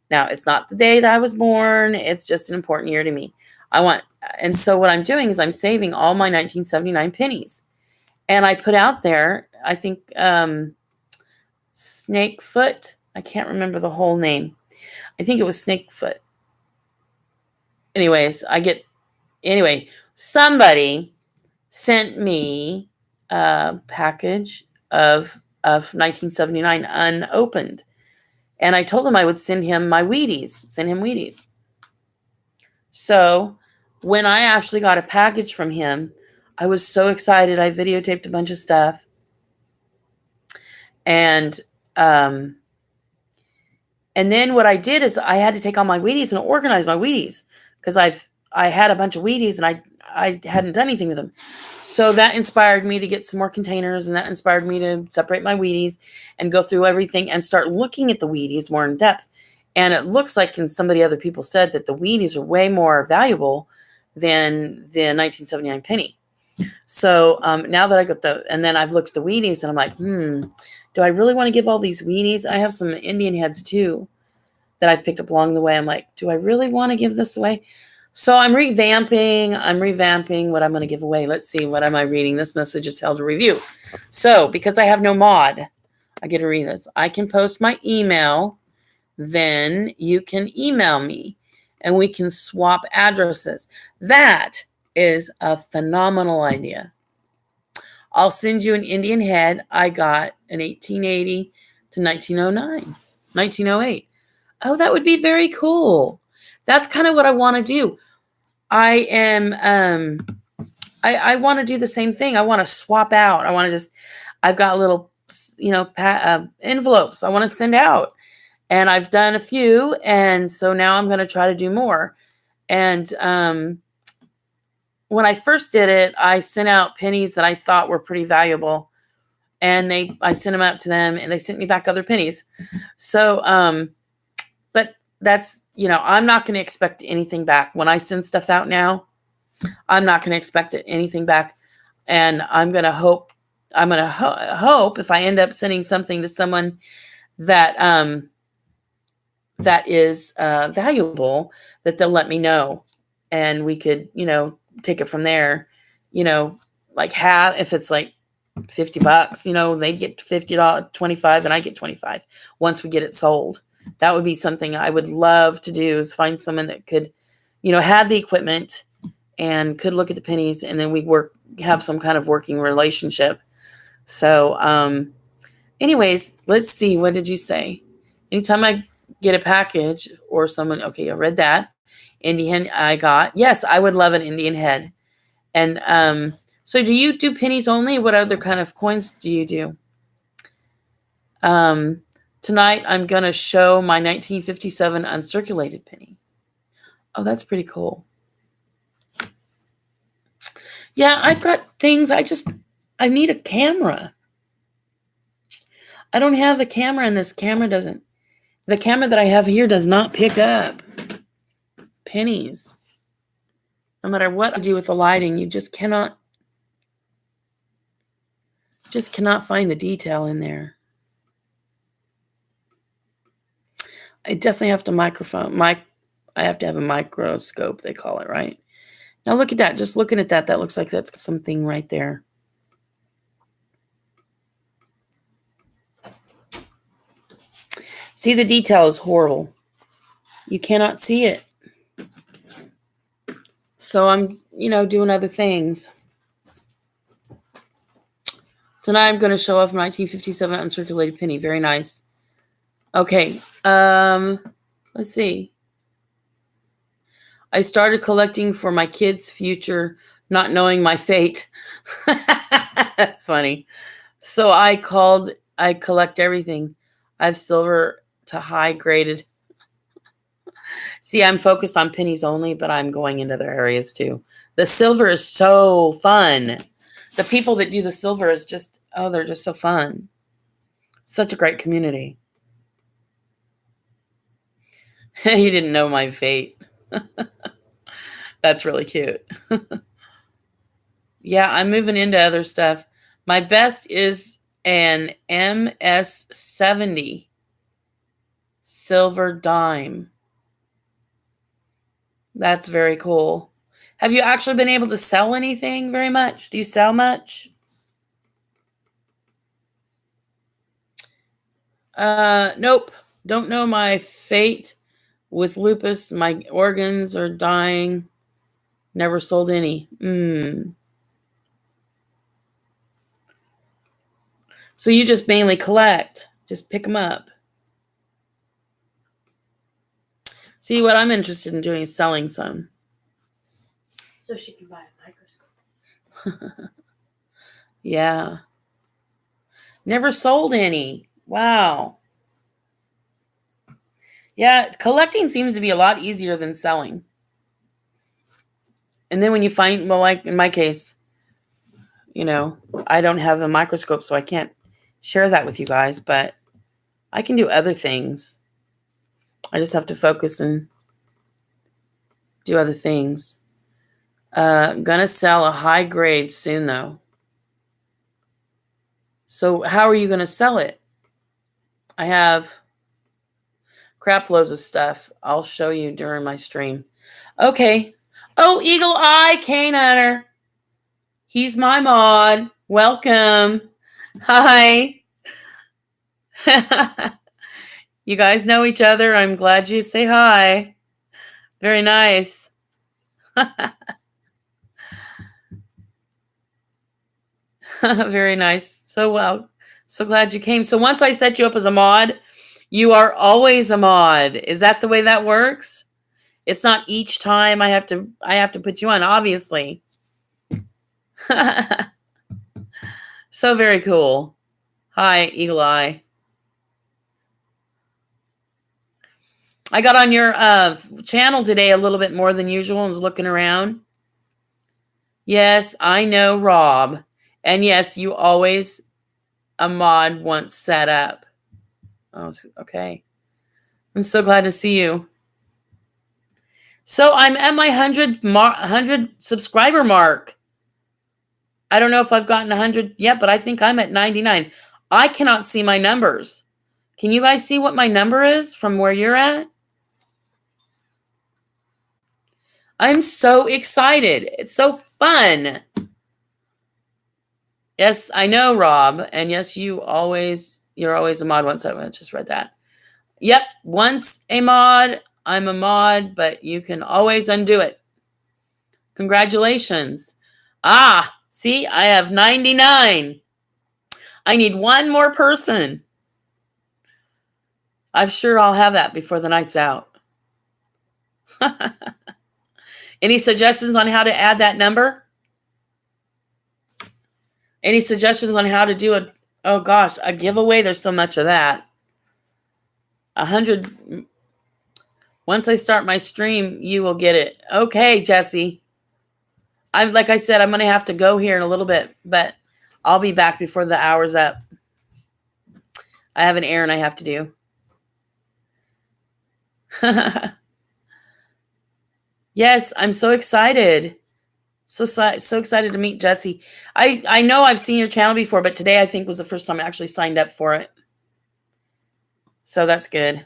Now, it's not the day that I was born. It's just an important year to me. And so what I'm doing is I'm saving all my 1979 pennies. And I put out there, I think, Snakefoot. I can't remember the whole name. I think it was Snakefoot. Anyways, somebody sent me a package of 1979 unopened. And I told him I would send him Wheaties. So when I actually got a package from him, I was so excited. I videotaped a bunch of stuff. And and then what I did is I had to take all my Wheaties and organize my Wheaties because I had a bunch of Wheaties and I hadn't done anything with them. So that inspired me to get some more containers, and that inspired me to separate my Wheaties and go through everything and start looking at the Wheaties more in depth. And it looks like, and some of the other people said, that the Wheaties are way more valuable than the 1979 penny. So now that I got and then I've looked at the Wheaties and I'm like, do I really want to give all these Wheaties? I have some Indian heads too that I've picked up along the way. I'm like, do I really want to give this away? So I'm revamping what I'm going to give away. Let's see, what am I reading? This message is held to review. So because I have no mod, I get to read this. I can post my email. Then you can email me and we can swap addresses. That is a phenomenal idea. I'll send you an Indian head I got in 1880 to 1908. Oh, that would be very cool. That's kind of what I want to do. I want to do the same thing. I want to swap out. I've got little, envelopes I want to send out. And I've done a few. And so now I'm going to try to do more. And when I first did it, I sent out pennies that I thought were pretty valuable. And I sent them out to them and they sent me back other pennies. So, but that's, I'm not going to expect anything back. When I send stuff out now, I'm not going to expect anything back. And I'm going to hope if I end up sending something to someone that, that is valuable, that they'll let me know and we could, take it from there, like if it's like $50, they get $50, 25, and I get 25 once we get it sold. That would be something I would love to do, is find someone that could, had the equipment and could look at the pennies, and then we have some kind of working relationship. So, anyways, let's see. What did you say? Anytime I get a package or someone, okay, I read that. Indian I got. Yes, I would love an Indian head. And so do you do pennies only? What other kind of coins do you do? Tonight I'm going to show my 1957 uncirculated penny. Oh, that's pretty cool. Yeah, I've got things. I need a camera. I don't have the camera, and this camera doesn't. The camera that I have here does not pick up pennies. No matter what I do with the lighting, you just cannot find the detail in there. I definitely have to I have to have a microscope, they call it, right? Now look at that. Just looking at that looks like that's something right there. See, the detail is horrible. You cannot see it. So I'm, doing other things. Tonight I'm going to show off my 1957 uncirculated penny. Very nice. Okay. Let's see. I started collecting for my kids' future, not knowing my fate. That's funny. So I collect everything. I have silver to high graded. See, I'm focused on pennies only, but I'm going into other areas too. The silver is so fun. The people that do the silver is they're just so fun. Such a great community. You didn't know my fate. That's really cute. Yeah, I'm moving into other stuff. My best is an MS-70 silver dime. That's very cool. Have you actually been able to sell anything very much? Do you sell much? Nope. Don't know my fate with lupus. My organs are dying. Never sold any. So you just mainly collect. Just pick them up. See, what I'm interested in doing is selling some. So she can buy a microscope. Yeah. Never sold any. Wow. Yeah, collecting seems to be a lot easier than selling. And then when you find, well, like in my case, I don't have a microscope, so I can't share that with you guys, but I can do other things. I just have to focus and do other things. Gonna sell a high grade soon, though. So how are you gonna sell it? I have crap loads of stuff. I'll show you during my stream. Okay. Oh, Eagle Eye Cane Hunter. He's my mod. Welcome. Hi. You guys know each other. I'm glad you say hi. Very nice. Very nice. So glad you came. So once I set you up as a mod, you are always a mod. Is that the way that works? It's not each time I have to put you on, obviously. So very cool. Hi, Eagle Eye. I got on your channel today a little bit more than usual and was looking around. Yes, I know, Rob. And yes, you always a mod once set up. Oh, okay. I'm so glad to see you. So I'm at my 100 subscriber mark. I don't know if I've gotten 100 yet, but I think I'm at 99. I cannot see my numbers. Can you guys see what my number is from where you're at? I'm so excited. It's so fun. Yes, I know, Rob. And yes, you're always a mod once. I just read that. Yep. Once a mod, I'm a mod, but you can always undo it. Congratulations. See, I have 99. I need one more person. I'm sure I'll have that before the night's out. Any suggestions on how to add that number? Any suggestions on how to do a giveaway? There's so much of that. 100. Once I start my stream, you will get it. Okay, Jesse. Like I said, I'm going to have to go here in a little bit, but I'll be back before the hour's up. I have an errand I have to do. Yes, I'm so excited. So excited to meet Jesse. I know I've seen your channel before, but today I think was the first time I actually signed up for it. So that's good.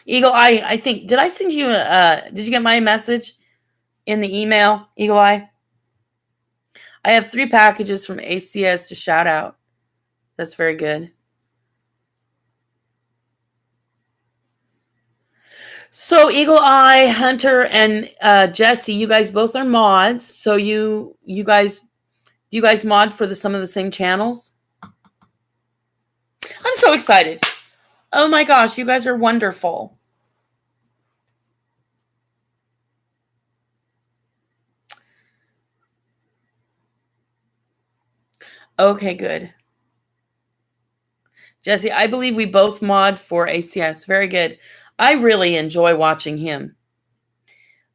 Eagle Eye, I think, did I send you did you get my message in the email, Eagle Eye? I have 3 packages from ACS to shout out. That's very good. So Eagle Eye, Hunter, and Jesse, you guys both are mods. So you guys mod for some of the same channels? I'm so excited. Oh my gosh, you guys are wonderful. Okay, good. Jesse, I believe we both mod for ACS. Very good. I really enjoy watching him.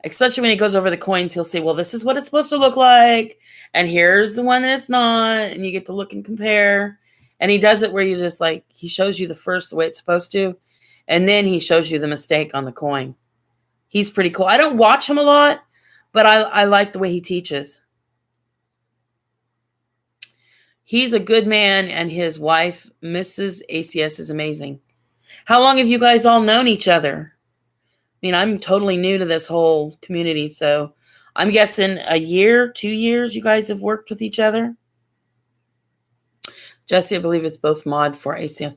Especially when he goes over the coins, he'll say, well, this is what it's supposed to look like. And here's the one that it's not. And you get to look and compare. And he does it where you just he shows you the first the way it's supposed to. And then he shows you the mistake on the coin. He's pretty cool. I don't watch him a lot, but I like the way he teaches. He's a good man, and his wife, Mrs. ACS, is amazing. How long have you guys all known each other? I mean, I'm totally new to this whole community, so I'm guessing a year, 2 years you guys have worked with each other? Jesse, I believe it's both mod for ACS.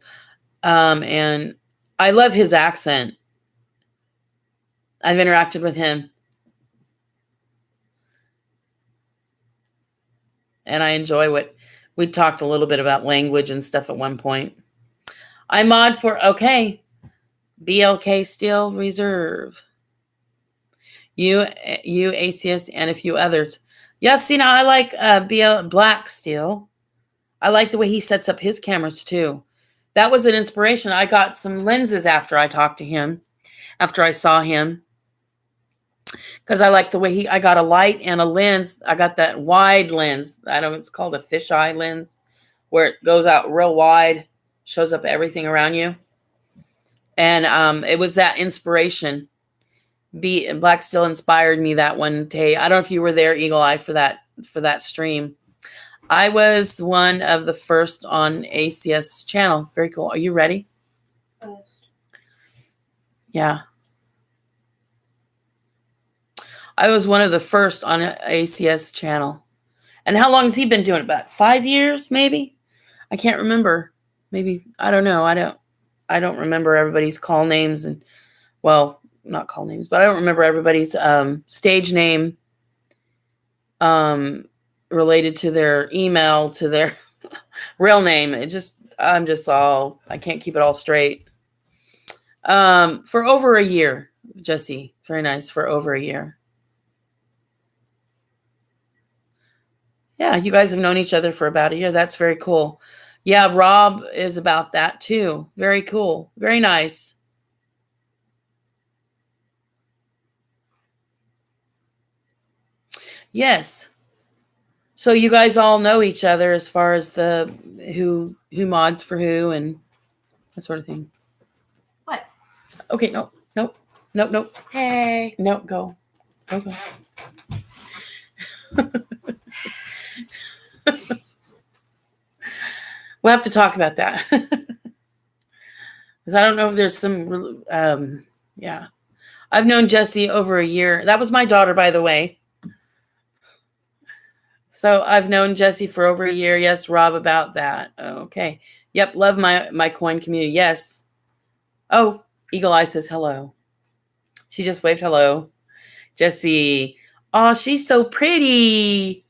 And I love his accent. I've interacted with him. And I enjoy we talked a little bit about language and stuff at one point. I mod for, okay, BLK Steel Reserve. You ACS, and a few others. Yes, see, now I like BL Black Steel. I like the way he sets up his cameras too. that was an inspiration. I got some lenses after I talked to him, after I saw him. Because I like the way I got a light and a lens. I got that wide lens. I don't know, it's called a fisheye lens, where it goes out real wide, shows up everything around you. And it was that inspiration. Black Steel inspired me that one day. I don't know if you were there, Eagle Eye, for that stream. I was one of the first on ACS channel. Very cool. Are you ready? Yes. Yeah. I was one of the first on ACS channel. And how long has he been doing it? About 5 years, maybe? I can't remember. Maybe, I don't know. I don't remember everybody's call names and, well, not call names, but I don't remember everybody's stage name related to their email, to their real name. I can't keep it all straight. For over a year, Jesse. Very nice. For over a year. Yeah, you guys have known each other for about a year. That's very cool. Yeah, Rob is about that too. Very cool. Very nice. Yes. So you guys all know each other as far as the who mods for who and that sort of thing. What? Okay, nope. Hey. Nope, go. We'll have to talk about that. Because I don't know if there's some, yeah. I've known Jesse over a year. That was my daughter, by the way. So I've known Jesse for over a year. Yes, Rob, about that. Okay. Yep, love my coin community. Yes. Oh, Eagle Eye says hello. She just waved hello. Jesse. Oh, she's so pretty.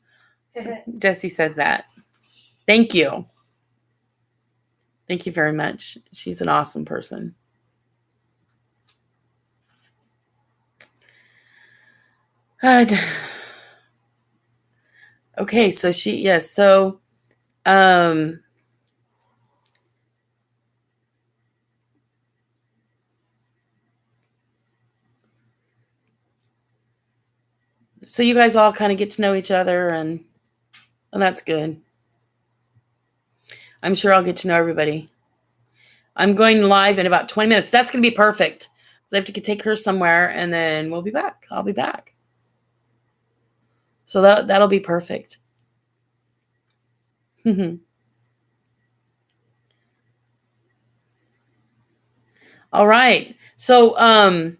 Jesse said that. Thank you. Thank you very much. She's an awesome person. Okay, so so so you guys all kind of get to know each other, and that's good. I'm sure I'll get to know everybody. I'm going live in about 20 minutes. That's going to be perfect. Because I have to take her somewhere, and then we'll be back. I'll be back. So that'll be perfect. All right. So,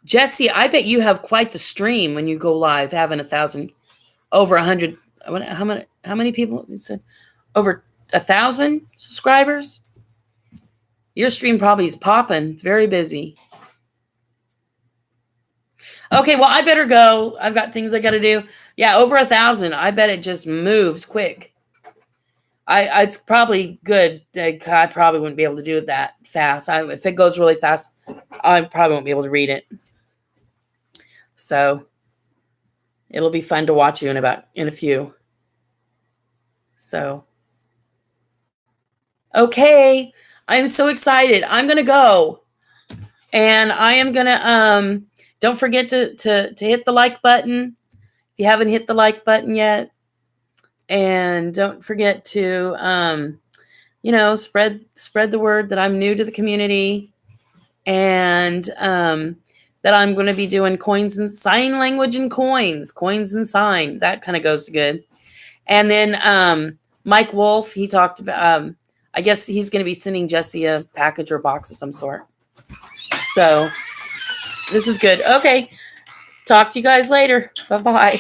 Jesse, I bet you have quite the stream when you go live, having 1,000, over 100. How many people? You said over 1,000 subscribers. Your stream probably is popping. Very busy. Okay, well, I better go. I've got things I got to do. Yeah, over 1,000. I bet it just moves quick. It's probably good. I probably wouldn't be able to do it that fast. If it goes really fast, I probably won't be able to read it. So it'll be fun to watch you in a few. So, okay. I'm so excited. I'm going to go. And I am going to, don't forget to hit the like button if you haven't hit the like button yet. And don't forget to, spread the word that I'm new to the community, and that I'm going to be doing coins and sign language and coins and sign. That kind of goes good. And then Mike Wolf, he talked about, I guess he's going to be sending Jesse a package or box of some sort. So this is good. Okay. Talk to you guys later. Bye-bye.